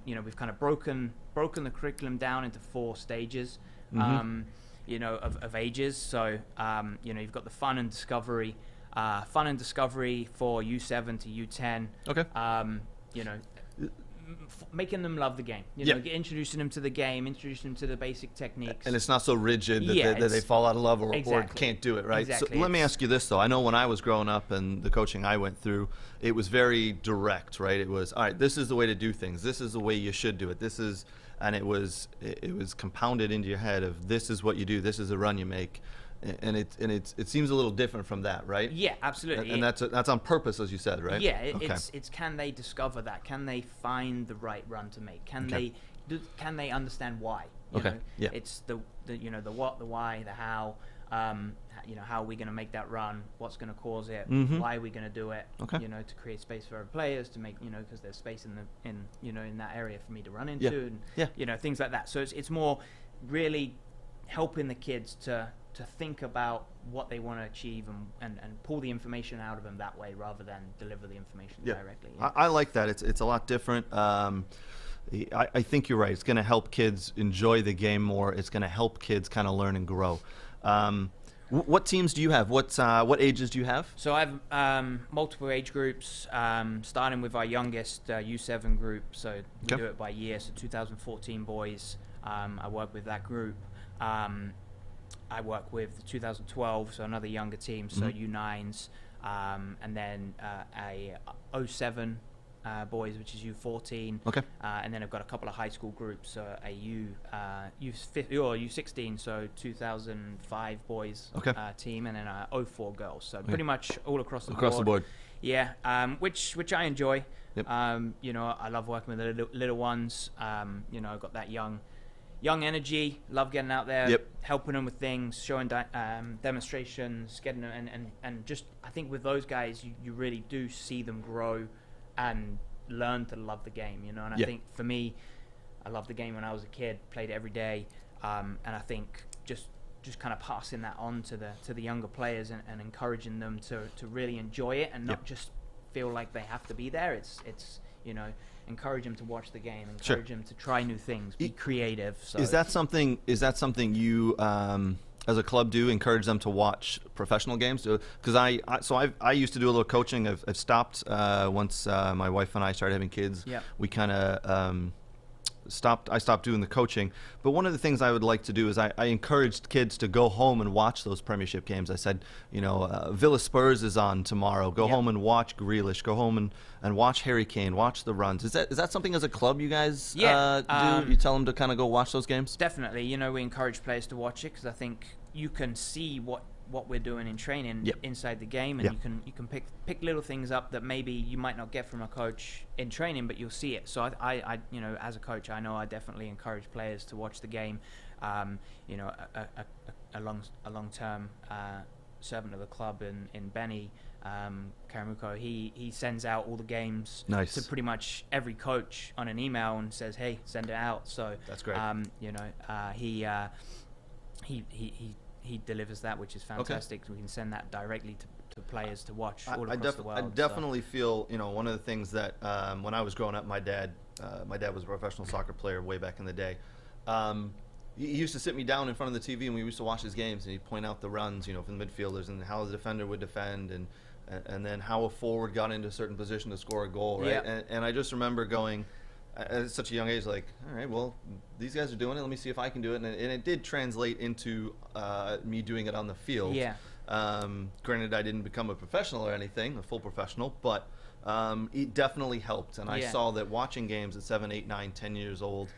We've kind of broken the curriculum down into 4 stages, of ages. So you've got the fun and discovery for U7 to U10. Okay. Making them love the game, introducing them to the game, introducing them to the basic techniques. And it's not so rigid that they fall out of love or can't do it, right? Exactly. So let me ask you this, though. I know when I was growing up and the coaching I went through, it was very direct, right? It was, all right, this is the way to do things. This is the way you should do it. And it was compounded into your head of this is what you do. This is the run you make. And it seems a little different from that, right? Yeah, absolutely. And that's on purpose, as you said, right? Yeah, it's can they discover that? Can they find the right run to make? Can they understand why? Yeah. It's the what, the why, the how. How are we going to make that run? What's going to cause it? Why are we going to do it? To create space for our players, to make because there's space in that area for me to run into, and things like that. So it's more really helping the kids to think about what they want to achieve and pull the information out of them that way, rather than deliver the information directly. I like that. It's a lot different. I think you're right. It's going to help kids enjoy the game more. It's going to help kids kind of learn and grow. What teams do you have? What ages do you have? So I have multiple age groups, starting with our youngest U7 group. So we do it by year. So 2014 boys. I work with that group. I work with the 2012, so another younger team, so U9s, and then a 07 boys, which is U14. Okay. And then I've got a couple of high school groups, so a U16, so 2005 boys team, and then a 04 girls. So pretty much all across the board. Across the board. Yeah, which I enjoy. Yep. I love working with the little ones. I've got that young energy, love getting out there, helping them with things, showing demonstrations, getting them, and just, I think with those guys, you really do see them grow and learn to love the game, and I think for me, I loved the game when I was a kid, played it every day, and I think just kind of passing that on to the younger players and encouraging them to really enjoy it and not just feel like they have to be there. It's encourage them to watch the game, encourage them to try new things, be creative. So is that something you as a club do, encourage them to watch professional games? Because I used to do a little coaching. I've stopped once my wife and I started having kids. We kind of I stopped doing the coaching. But one of the things I would like to do is I encouraged kids to go home and watch those Premiership games. I said, Villa Spurs is on tomorrow. Go home and watch Grealish. Go home and watch Harry Kane. Watch the runs. Is that something as a club you guys do? You tell them to kind of go watch those games? Definitely. We encourage players to watch it because I think you can see what we're doing in training inside the game, and you can pick little things up that maybe you might not get from a coach in training, but you'll see it. So I as a coach, I know I definitely encourage players to watch the game. A long-term servant of the club in Benny, Karamuko, he sends out all the games to pretty much every coach on an email and says, hey, send it out. So that's great. He delivers that, which is fantastic. We can send that directly to players to watch all across the world. I definitely feel, one of the things that when I was growing up, my dad was a professional soccer player way back in the day. He used to sit me down in front of the TV and we used to watch his games, and he'd point out the runs, from the midfielders and how the defender would defend, and then how a forward got into a certain position to score a goal, right? And I just remember going, at such a young age, like, all right, well, these guys are doing it. Let me see if I can do it. And it did translate into me doing it on the field. Granted, I didn't become a professional or anything, a full professional, but it definitely helped. And I saw that watching games at 7, 8, 9, 10 years old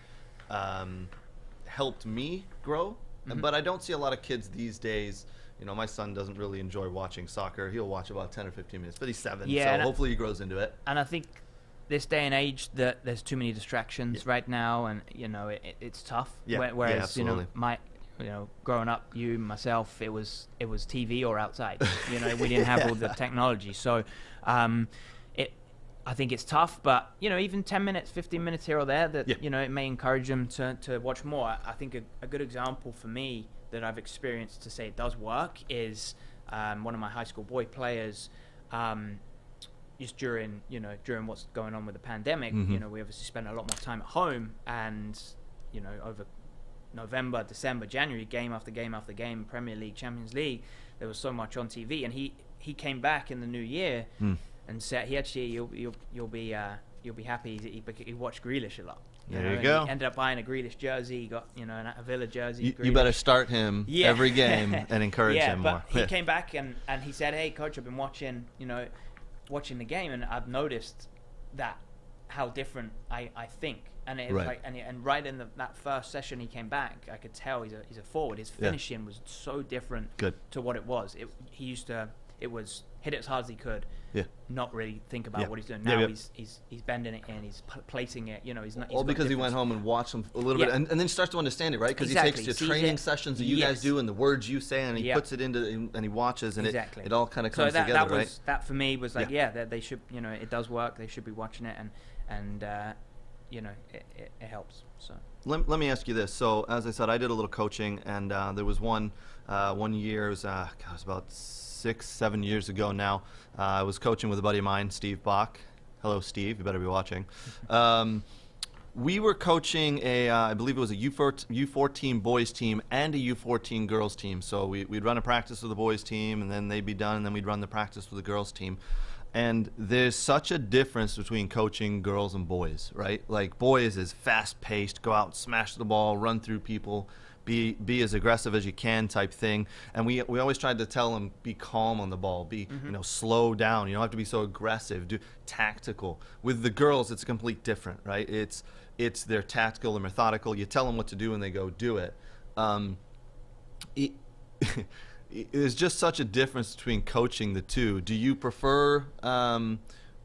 helped me grow. But I don't see a lot of kids these days. My son doesn't really enjoy watching soccer. He'll watch about 10 or 15 minutes, but he's 7, so hopefully he grows into it. And I think this day and age that there's too many distractions right now, and it's tough. Whereas growing up, myself, it was TV or outside. We didn't have all the technology, so I think it's tough, but even 10 minutes, 15 minutes here or there, that Yeah. it may encourage them to watch more. I think a good example for me that I've experienced to say it does work is one of my high school boy players. Just during what's going on with the pandemic, Mm-hmm. we obviously spent a lot more time at home, and over November, December, January, game after game after game, Premier League, Champions League, there was so much on TV, and he came back in the new year and said you'll be happy. He watched Grealish a lot. There you go. He ended up buying a Grealish jersey. He got a Villa jersey. You better start him every game and encourage him more. But he came back and he said, "Hey, coach, I've been watching the game, and I've noticed that how different I think." And it was Right. and right in that first session he came back, I could tell he's a forward. His finishing was so different to what it was. He used to hit it as hard as he could, not really think about what he's doing. Now he's bending it in, he's placing it. He's not. All because he went home and watched him a little bit, and then starts to understand it, right? Because he takes the training sessions that you guys do and the words you say, and he puts it into and he watches, and it all kind of comes together, right? That for me was like, that they should, it does work. They should be watching it, and it helps. So let me ask you this. So as I said, I did a little coaching, and there was one year, it was about 6-7 years ago now. I was coaching with a buddy of mine, Steve Bach. Hello, Steve. You better be watching. We were coaching I believe it was a U14 boys team and a U14 girls team. So we'd run a practice with the boys team, and then they'd be done, and then we'd run the practice with the girls team. And there's such a difference between coaching girls and boys, right? Like, boys is fast-paced, go out, smash the ball, run through people, be as aggressive as you can type thing. And we always tried to tell them, be calm on the ball, be slow down. You don't have to be so aggressive, do tactical. With the girls, it's complete different, right? It's they're tactical and methodical. You tell them what to do and they go do it. There's just such a difference between coaching the two. Do you prefer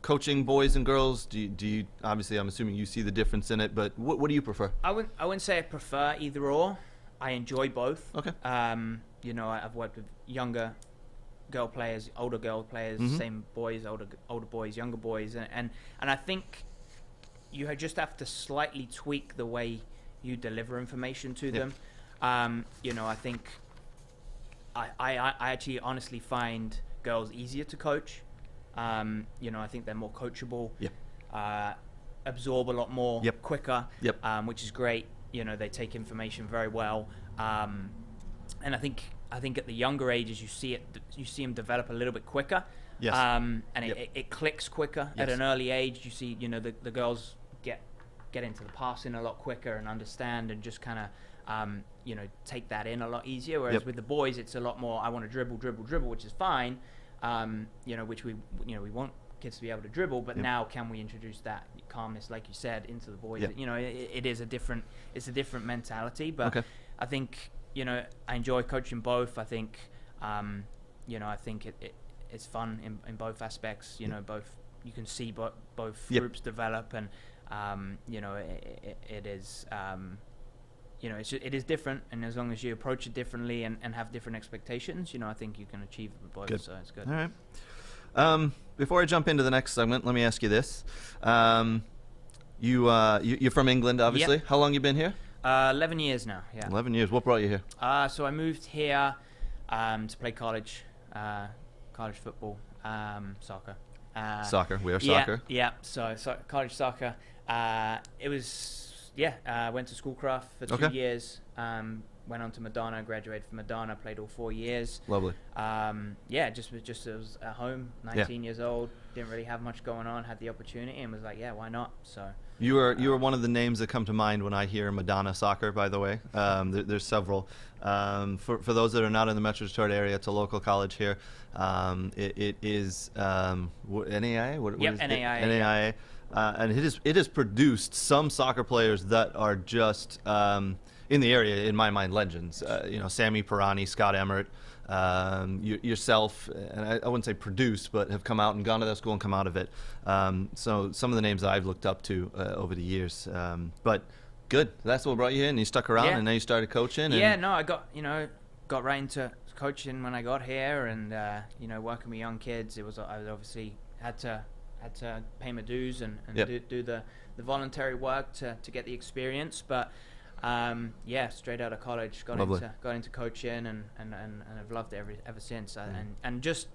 coaching boys and girls? Do you obviously, I'm assuming you see the difference in it, but what do you prefer? I wouldn't say I prefer either or. I enjoy both. Okay. I've worked with younger girl players, older girl players, same boys, older boys, younger boys, and I think you just have to slightly tweak the way you deliver information to them. I think I actually honestly find girls easier to coach. I think they're more coachable, absorb a lot more quicker, which is great. They take information very well, and I think at the younger ages you see them develop a little bit quicker. Yes. And it clicks quicker at an early age. You see, the girls get into the passing a lot quicker and understand and just kind of take that in a lot easier. Whereas with the boys, it's a lot more, I want to dribble, which is fine. Which we want kids to be able to dribble, but now can we introduce that calmness, like you said, into the boys? It is a different mentality. But I think I enjoy coaching both. I think I think it's fun in both aspects. Both, you can see both groups develop, and it is. It is different, and as long as you approach it differently and have different expectations, I think you can achieve both. Good. So it's good. All right. Before I jump into the next segment, let me ask you this. You're from England, obviously. Yep. How long you been here? 11 years now. Yeah. 11 years. What brought you here? So I moved here to play college football, soccer. Soccer. We are soccer. Yeah. So college soccer. It was. I went to Schoolcraft for 2 years. Went on to Madonna, graduated from Madonna, played all 4 years. Lovely. Just was at home, 19 years old, didn't really have much going on, had the opportunity, and was like, why not? So you were one of the names that come to mind when I hear Madonna soccer, by the way. There's several. For those that are not in the Metro Detroit area, it's a local college here. It is NAIA? What is it? NAIA. NAIA. And it has produced some soccer players that are just in the area, in my mind, legends. Sammy Pirani, Scott Emmert, yourself, and I wouldn't say produced, but have come out and gone to that school and come out of it. So some of the names that I've looked up to over the years. But good. That's what brought you in. You stuck around, and then you started coaching. I got right into coaching when I got here, and working with young kids. I obviously had to had to pay my dues and Yep. do the voluntary work to get the experience. But yeah, straight out of college, got into coaching, and I've loved it ever since. And just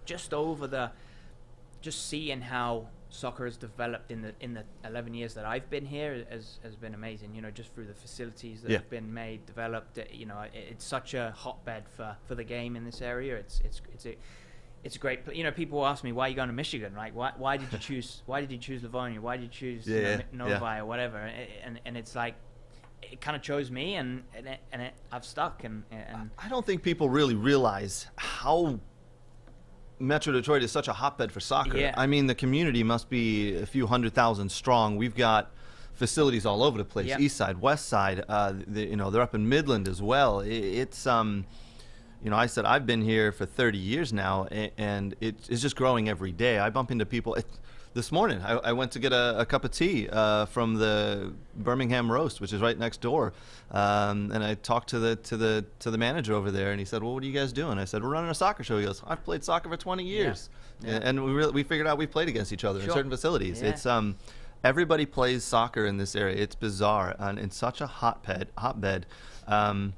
seeing how soccer has developed in the 11 years that I've been here has been amazing. You know, just through the facilities that have been made, developed. You know, it's such a hotbed for the game in this area. It's a great. You know, people ask me, why are you going to Michigan, right? Why did you choose Livonia? Why did you choose Novi or whatever? And it's like, it kind of chose me, and I've stuck. And I don't think people really realize how Metro Detroit is such a hotbed for soccer. Yeah. I mean, the community must be a few 100,000 strong. We've got facilities all over the place, Yep. east side, west side. You know, they're up in Midland as well. It's you know, I said I've been here for 30 years now, and it's just growing every day. I bump into people. This morning, I went to get a cup of tea from the Birmingham Roast, which is right next door, and I talked to the manager over there, and he said, "Well, what are you guys doing?" I said, "We're running a soccer show." He goes, "I've played soccer for 20 years," and we figured out we played against each other in certain facilities. Yeah. It's everybody plays soccer in this area. It's bizarre, and it's such a hotbed. A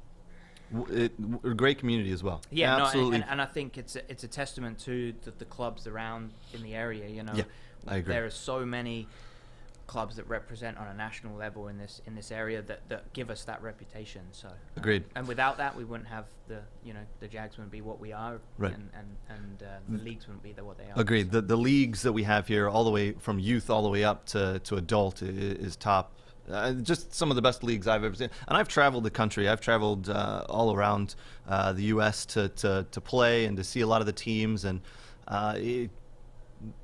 great community as well. Yeah, absolutely. and I think it's a testament to the clubs around in the area. You know, Yeah, I agree. There are so many clubs that represent on a national level in this area that give us that reputation. So Agreed. And without that, we wouldn't have the Jags wouldn't be what we are, Right. and the leagues wouldn't be what they are. Agreed. So. The leagues that we have here, all the way from youth all the way up to adult, is top. Just some of the best leagues I've ever seen. And I've traveled the country. I've traveled all around the U.S. to play and to see a lot of the teams. And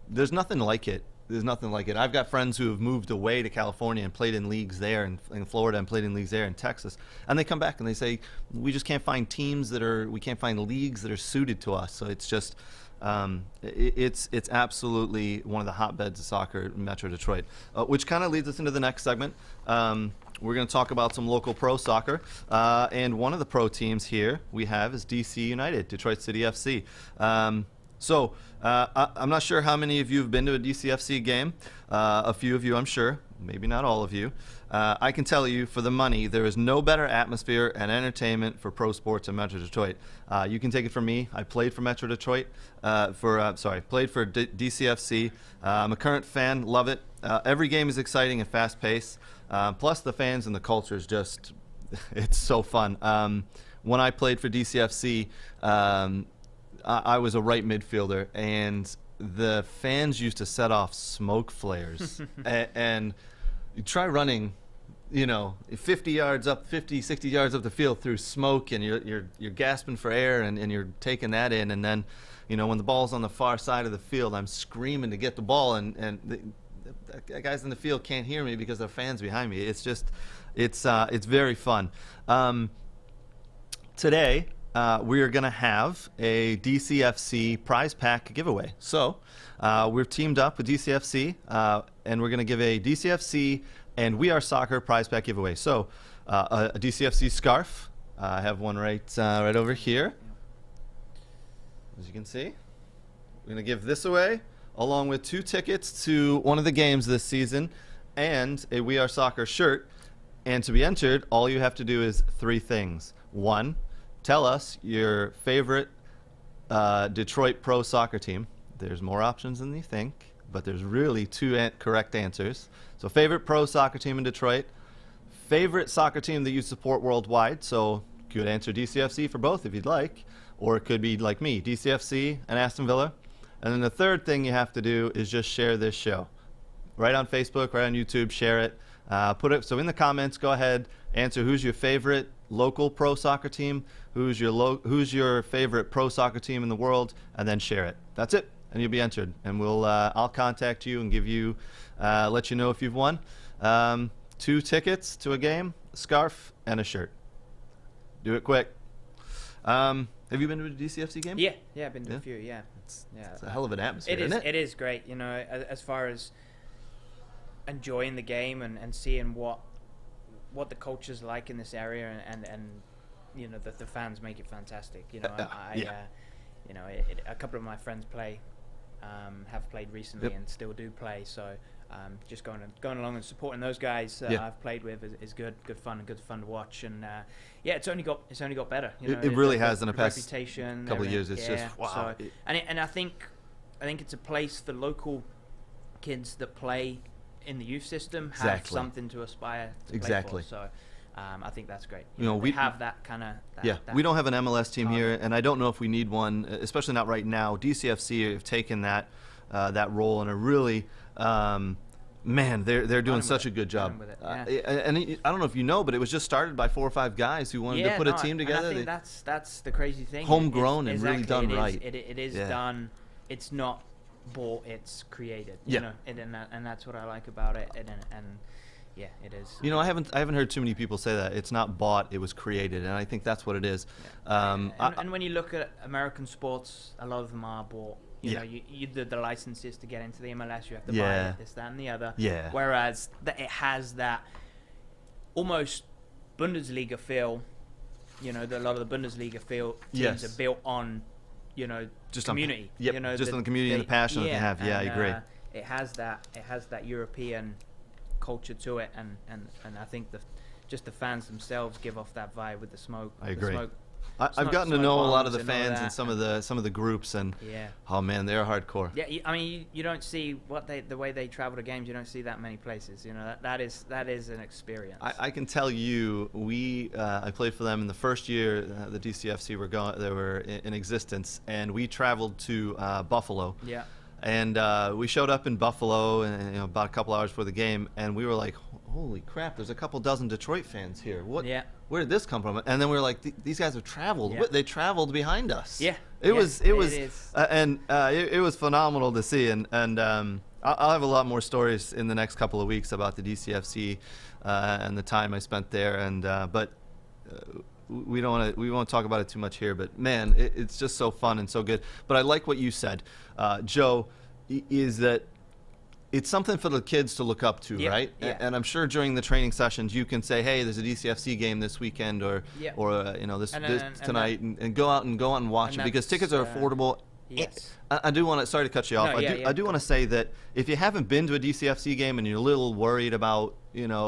there's nothing like it. There's nothing like it. I've got friends who have moved away to California and played in leagues there, in Florida, and played in leagues there in Texas. And they come back and they say, we just can't find we can't find leagues that are suited to us. So it's just, it's absolutely one of the hotbeds of soccer in Metro Detroit, which kind of leads us into the next segment. We're going to talk about some local pro soccer, and one of the pro teams here we have is DC United, Detroit City FC. So I'm not sure how many of you have been to a DCFC game. A few of you, I'm sure. Maybe not all of you. I can tell you, for the money, there is no better atmosphere and entertainment for pro sports in Metro Detroit. You can take it from me. I played for Metro Detroit. Played for DCFC. I'm a current fan. Love it. Every game is exciting and fast-paced. Plus, the fans and the culture is just, it's so fun. When I played for DCFC, I was a right midfielder, and the fans used to set off smoke flares. And you try running, 50 yards up, 50, 60 yards up the field through smoke, and you're gasping for air, and you're taking that in. And then, when the ball's on the far side of the field, I'm screaming to get the ball, and the guys in the field can't hear me because there are fans behind me. It's just, it's very fun. Today, we are going to have a DCFC prize pack giveaway. So we're teamed up with DCFC, and we're going to give a DCFC and We Are Soccer prize pack giveaway. So a DCFC scarf. I have one right over here. As you can see, we're going to give this away, along with 2 tickets to one of the games this season and a We Are Soccer shirt. And to be entered, all you have to do is 3 things. 1, tell us your favorite Detroit pro soccer team. There's more options than you think, but there's really 2 correct answers. So favorite pro soccer team in Detroit, favorite soccer team that you support worldwide. So you could answer DCFC for both if you'd like, or it could be like me, DCFC and Aston Villa. And then the 3rd thing you have to do is just share this show. Right on Facebook, right on YouTube, share it. So in the comments, go ahead, answer who's your favorite local pro soccer team, who's your favorite pro soccer team in the world, and then share it. That's it, and you'll be entered. And I'll contact you and give you, let you know if you've won. 2 tickets to a game, a scarf, and a shirt. Do it quick. Have you been to a DCFC game? Yeah, I've been to a few. Yeah, it's a hell of an atmosphere, isn't it? It is great. As far as enjoying the game and seeing what the culture's like in this area, and the fans make it fantastic. A couple of my friends play have played recently and still do play. So just going along and supporting those guys I've played with is good fun to watch. And it's only got better. You know, it really has in the past reputation, couple of years. It's just wow. So, and I think it's a place for local kids that play in the youth system have something to aspire to play for. So I think that's great. You know, we have that kind of we don't have an MLS team here, and I don't know if we need one, especially not right now. DCFC have taken that role and are really man, they're doing such a good job. And I don't know if you know, but it was just started by 4 or 5 guys who wanted to put a team together. And I think that's the crazy thing. Homegrown and really done right. It is done. It's not bought. It's created. You know, and that's what I like about it. And yeah, it is. You know, I haven't heard too many people say that. It's not bought, it was created, and I think that's what it is. And when you look at American sports, a lot of them are bought. You know, you the licenses to get into the MLS, you have to buy it, this, that, and the other. Yeah. Whereas it has that almost Bundesliga feel. You know, a lot of the Bundesliga feel teams are built on, you know, just community. You know, just on the community and the passion that they have. Yeah, I agree. It has that European culture to it, and I think just the fans themselves give off that vibe with the smoke. I agree. I've gotten to know a lot of the fans and some of the groups, and oh man, they're hardcore. Yeah, I mean, you don't see the way they travel to games. You don't see that many places. You know, that is an experience. I can tell you, I played for them in the first year the DCFC were in existence, and we traveled to Buffalo. Yeah. And we showed up in Buffalo, and about a couple hours before the game, and we were like, "Holy crap! There's a couple dozen Detroit fans here. What? Yeah. Where did this come from?" And then we were like, "These guys have traveled. Yeah. They traveled behind us." Yeah. It was phenomenal to see, and I'll have a lot more stories in the next couple of weeks about the DCFC and the time I spent there, and but. We won't talk about it too much here, but man, it's just so fun and so good. But I like what you said, Joe, is that it's something for the kids to look up to, right? Yeah. And I'm sure during the training sessions you can say, hey, there's a DCFC game this weekend, or this tonight, and go out and watch it, because tickets are affordable. Yes. I do want to, sorry to cut you off. I do want to say that if you haven't been to a DCFC game and you're a little worried about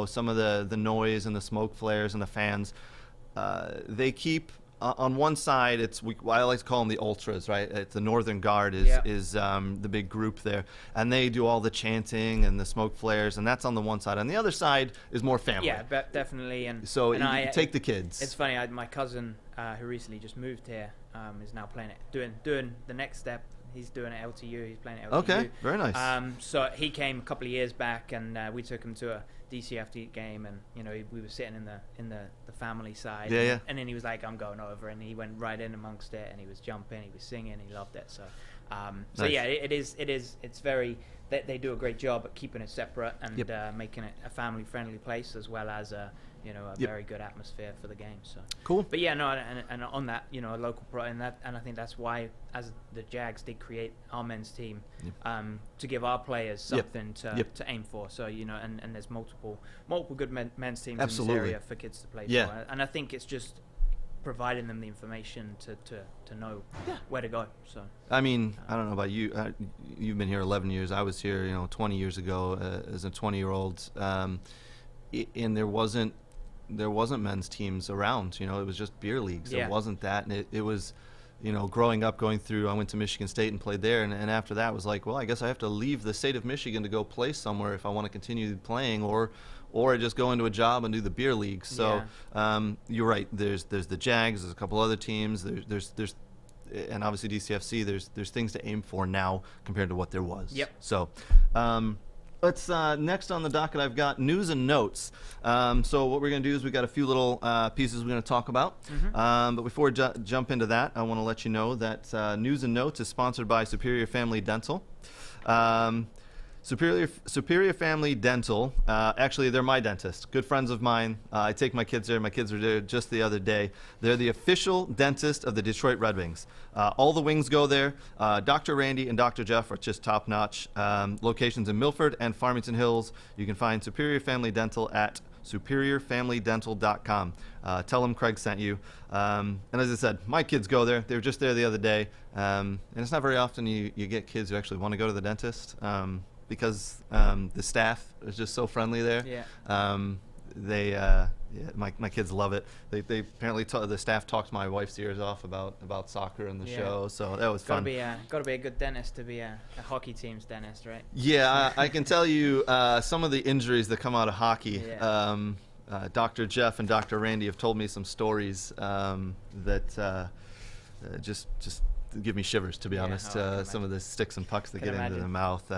some of the noise and the smoke flares and the fans. They keep on one side. I like to call them the ultras, right? It's the Northern Guard is the big group there, and they do all the chanting and the smoke flares, and that's on the one side. On the other side is more family. Yeah, definitely. And so you take the kids. It's funny. My cousin, who recently just moved here, is now playing it, doing the next step. He's doing it LTU. He's playing it LTU. Okay, very nice. So he came a couple of years back, and we took him to a DCFT game, and we were sitting in the family side. Yeah. And then he was like, "I'm going over," and he went right in amongst it, and he was jumping, he was singing, he loved it. So, nice. Yeah, it's very. They do a great job at keeping it separate and making it a family-friendly place, as well as a very good atmosphere for the game. So cool. But yeah, no, and on that, a local pro, and I think that's why, as the Jags did create our men's team, to give our players something to aim for. So and there's multiple good men's teams in this area for kids to play for, and I think it's just providing them the information to know where to go. So I mean, I don't know about you. You've been here 11 years. I was here, 20 years ago as a 20-year-old, and there wasn't men's teams around. It was just beer leagues. There wasn't that, and it was, growing up, I went to Michigan State and played there, and after that was like, well, I guess I have to leave the state of Michigan to go play somewhere if I want to continue playing, or I just go into a job and do the beer league. So you're right. There's the Jags. There's a couple other teams. There's and obviously DCFC. There's things to aim for now compared to what there was. Yep. So. Let's next on the docket, I've got news and notes. So what we're going to do is we've got a few little pieces we're going to talk about. But before we jump into that, I want to let you know that News and Notes is sponsored by Superior Family Dental. Superior Family Dental, actually they're my dentist, good friends of mine. I take my kids there. My kids were there just the other day. They're the official dentist of the Detroit Red Wings. All the Wings go there. Dr. Randy and Dr. Jeff are just top notch. Locations in Milford and Farmington Hills. You can find Superior Family Dental at superiorfamilydental.com. Tell them Craig sent you. And as I said, my kids go there. They were just there the other day. And it's not very often you get kids who actually want to go to the dentist because the staff is just so friendly there. My kids love it. They apparently the staff talked my wife's ears off about soccer and the show, so that was fun. Got to be a good dentist to be a hockey team's dentist, right? Yeah, I can tell you some of the injuries that come out of hockey. Dr. Jeff and Dr. Randy have told me some stories that just give me shivers, to be honest. Some of the sticks and pucks that get into the mouth.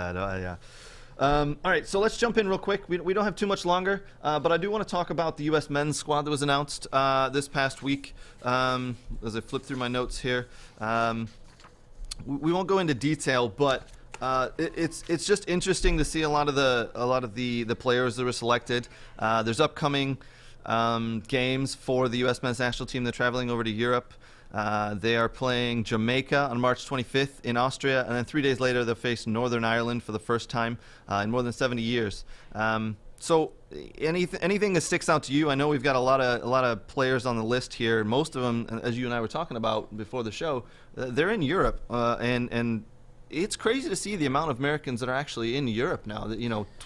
All right, so let's jump in real quick. We don't have too much longer, but I do want to talk about the U.S. men's squad that was announced this past week. As I flip through my notes here, we won't go into detail, but it's just interesting to see a lot of the players that were selected. There's upcoming games for the U.S. men's national team. They're traveling over to Europe. They are playing Jamaica on March 25th in Austria, and then 3 days later they'll face Northern Ireland for the first time in more than 70 years. So anything that sticks out to you? I know we've got a lot of players on the list here. Most of them, as you and I were talking about before the show, they're in Europe, and it's crazy to see the amount of Americans that are actually in Europe now.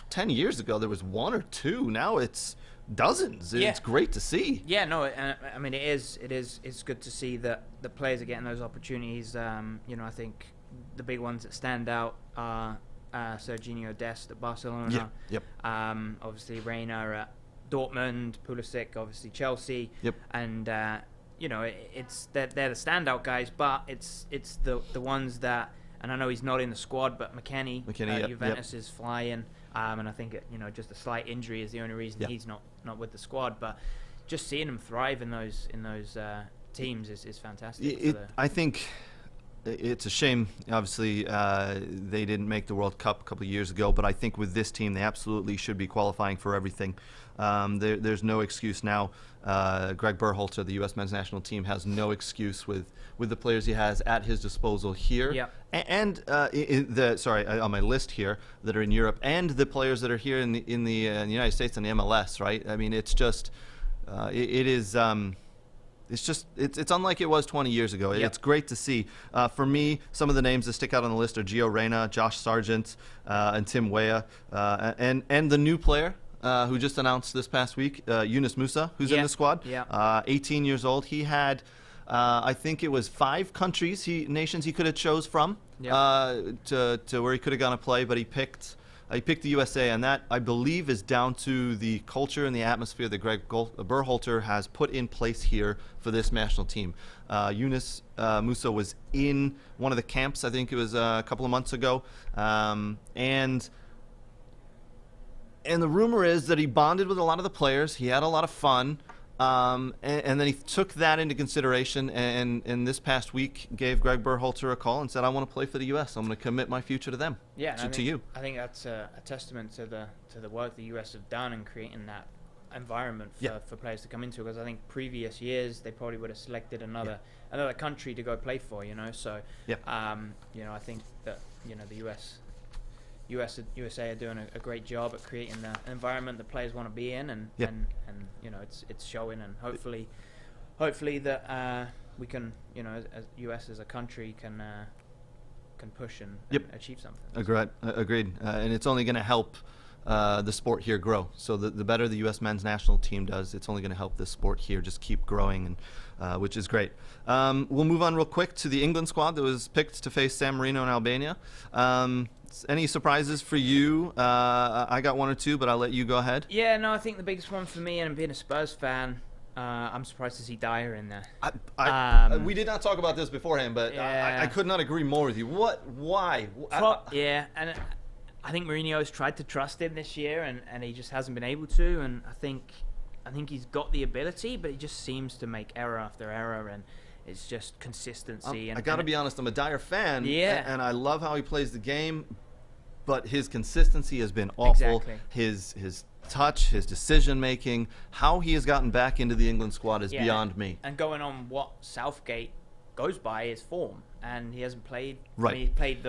10 years ago there was one or two. Now it's dozens. It's great to see. Yeah, no, I mean it's good to see that the players are getting those opportunities. I think the big ones that stand out are Serginho Dest at Barcelona. Yep. Obviously Reina at Dortmund, Pulisic obviously Chelsea. Yep. And they're the standout guys, but it's the ones that, and I know he's not in the squad, but McKennie Juventus is flying. And I think just a slight injury is the only reason he's not with the squad. But just seeing him thrive in those teams is fantastic. I think it's a shame. Obviously, they didn't make the World Cup a couple of years ago, but I think with this team, they absolutely should be qualifying for everything. There's no excuse now. Greg Berhalter, the U.S. men's national team, has no excuse with the players he has at his disposal here. Yep. And on my list here that are in Europe, and the players that are here in the United States and the MLS. Right? I mean, it's just it's unlike it was 20 years ago. Yep. It's great to see. For me, some of the names that stick out on the list are Gio Reyna, Josh Sargent, and Tim Weah, and the new player who just announced this past week, Yunus Musa, who's in the squad. 18 years old. He had, I think it was 5 nations he could have chose from to where he could have gone to play, but he picked the USA, and that, I believe, is down to the culture and the atmosphere that Greg Berhalter has put in place here for this national team. Yunus Musa was in one of the camps, I think it was a couple of months ago, and the rumor is that he bonded with a lot of the players. He had a lot of fun. And then he took that into consideration, and this past week gave Greg Berhalter a call and said, I want to play for the U.S. I'm going to commit my future to them, to you. I think that's a testament to the work the U.S. have done in creating that environment for players to come into, because I think previous years they probably would have selected another country to go play for, So, I think that, the USA are doing a great job at creating the environment that players want to be in, and it's showing, and hopefully that we can, as US as a country can push and achieve something. Agreed. And it's only going to help the sport here grow. So the better the U.S. men's national team does, it's only going to help this sport here just keep growing, and which is great. We'll move on real quick to the England squad that was picked to face San Marino and Albania. Any surprises for you? I got one or two, but I'll let you go ahead. Yeah, no, I think the biggest one for me, and being a Spurs fan, I'm surprised to see Dyer in there. We did not talk about this beforehand, but I could not agree more with you. Why? And I think Mourinho's tried to trust him this year, and he just hasn't been able to. And I think he's got the ability, but he just seems to make error after error, and it's just consistency. I got to be honest, I'm a Dyer fan, and I love how he plays the game, but his consistency has been awful. Exactly. His touch, his decision making, how he has gotten back into the England squad is beyond me. And going on what Southgate goes by is form, and he hasn't played. Right. I mean, he played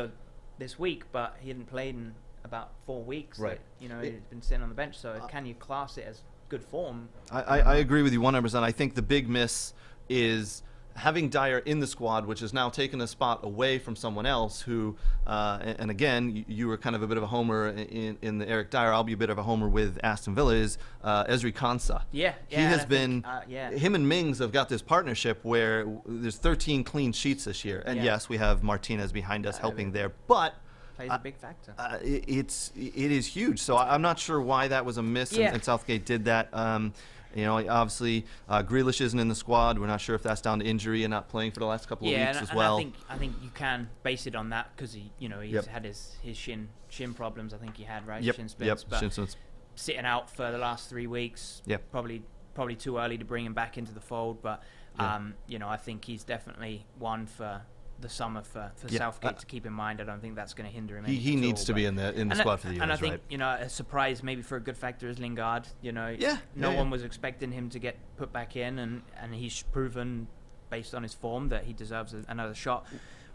this week, but he hadn't played in about 4 weeks. Right. He's been sitting on the bench. So can you class it as good form. I agree with you 100%. I think the big miss is having Dyer in the squad, which has now taken a spot away from someone else who, and again, you were kind of a bit of a homer in the Eric Dyer. I'll be a bit of a homer with Aston Villa is Ezri Konsa. Yeah. He has been, him and Mings have got this partnership where there's 13 clean sheets this year. And yes, we have Martinez behind us helping there, but plays a big factor. It is huge. So I'm not sure why that was a miss and Southgate did that. Obviously, Grealish isn't in the squad. We're not sure if that's down to injury and not playing for the last couple of weeks as well. I think you can base it on that because he's had his shin problems. I think he had shin splints. But shin splints. Sitting out for the last 3 weeks. Probably too early to bring him back into the fold. But I think he's definitely one for the summer for Southgate to keep in mind. I don't think that's going to hinder him. He needs to be in the squad for the Euros, and I think a surprise maybe for a good factor is Lingard. No one was expecting him to get put back in, and he's proven based on his form that he deserves another shot.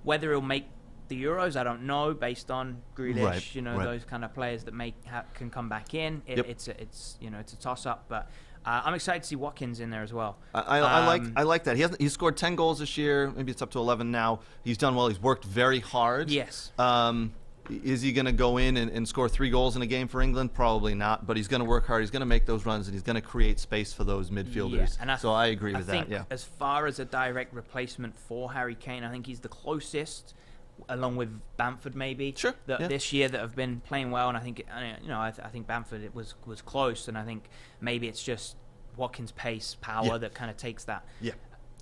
Whether he'll make the Euros, I don't know. Based on Grealish, those kind of players that can come back in, it's a toss up, but. I'm excited to see Watkins in there as well. I like that. He's scored 10 goals this year. Maybe it's up to 11 now. He's done well. He's worked very hard. Yes. Is he going to go in and score 3 goals in a game for England? Probably not. But he's going to work hard. He's going to make those runs, and he's going to create space for those midfielders. Yeah. So I agree with that. I think as far as a direct replacement for Harry Kane, I think he's the closest. Along with Bamford, maybe this year that have been playing well, and I think I think Bamford it was close, and I think maybe it's just Watkins' pace, power that kind of takes that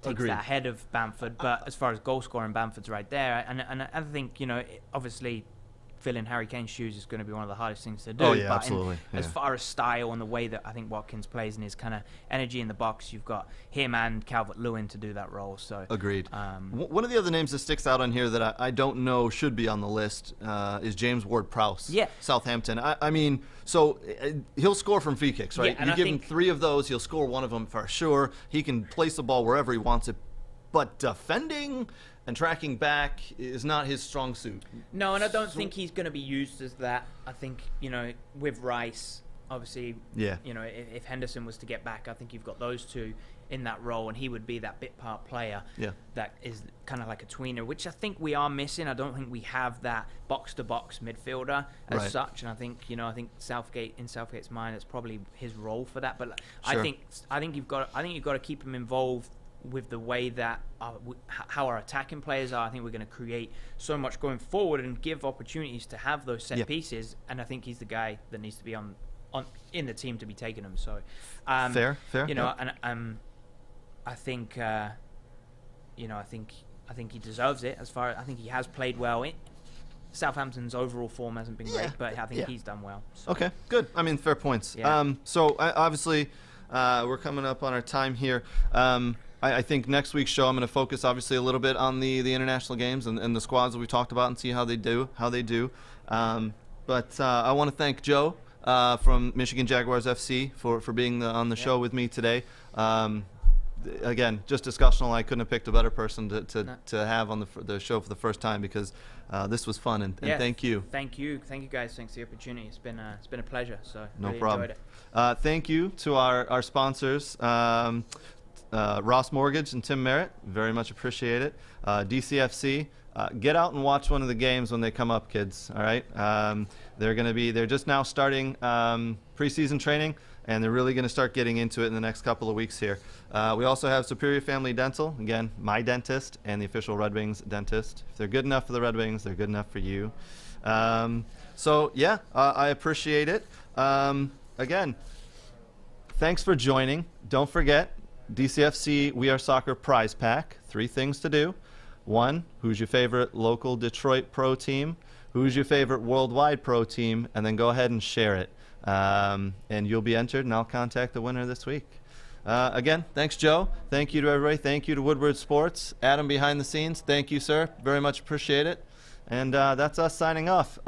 that ahead of Bamford. But as far as goal scoring, Bamford's right there, and I think obviously filling Harry Kane's shoes is going to be one of the hardest things to do. Oh yeah, but absolutely. As far as style and the way that I think Watkins plays and his kind of energy in the box, you've got him and Calvert-Lewin to do that role. So agreed. One of the other names that sticks out on here that I don't know should be on the list is James Ward-Prowse. Yeah. Southampton. I mean, so he'll score from free kicks, right? Yeah, you give him 3 of those, he'll score 1 of them for sure. He can place the ball wherever he wants it, but defending and tracking back is not his strong suit. No, and I don't think he's going to be used as that. I think, with Rice, obviously, if Henderson was to get back, I think you've got those two in that role, and he would be that bit part player that is kind of like a tweener, which I think we are missing. I don't think we have that box-to-box midfielder as such, and I think, I think Southgate's mind, it's probably his role for that. But I think you've got to keep him involved with the way that how our attacking players are. I think we're going to create so much going forward and give opportunities to have those set pieces, and I think he's the guy that needs to be on in the team to be taking them. So fair. And I think I think he deserves it. I think he has played well. Southampton's overall form hasn't been great, but I think he's done well. So. Okay, good. I mean, fair points. So obviously we're coming up on our time here. I think next week's show I'm going to focus obviously a little bit on the international games and the squads that we talked about and see how they do. But I want to thank Joe from Michigan Jaguars FC for being on the show with me today. Again, just discussional. I couldn't have picked a better person to have on the show for the first time because this was fun and thank you. Thank you guys. Thanks for the opportunity. It's been a pleasure. So no really problem. Enjoyed it. Thank you to our sponsors. Ross Mortgage and Tim Merritt, very much appreciate it. DCFC, get out and watch one of the games when they come up, kids. All right, they're just now starting preseason training, and they're really going to start getting into it in the next couple of weeks here. We also have Superior Family Dental, again, my dentist and the official Red Wings dentist. If they're good enough for the Red Wings, they're good enough for you. I appreciate it. Again, thanks for joining. Don't forget. DCFC We Are Soccer prize pack. 3 things to do. 1, who's your favorite local Detroit pro team? Who's your favorite worldwide pro team? And then go ahead and share it. And you'll be entered, and I'll contact the winner this week. Again, thanks, Joe. Thank you to everybody. Thank you to Woodward Sports. Adam behind the scenes, thank you, sir. Very much appreciate it. And that's us signing off.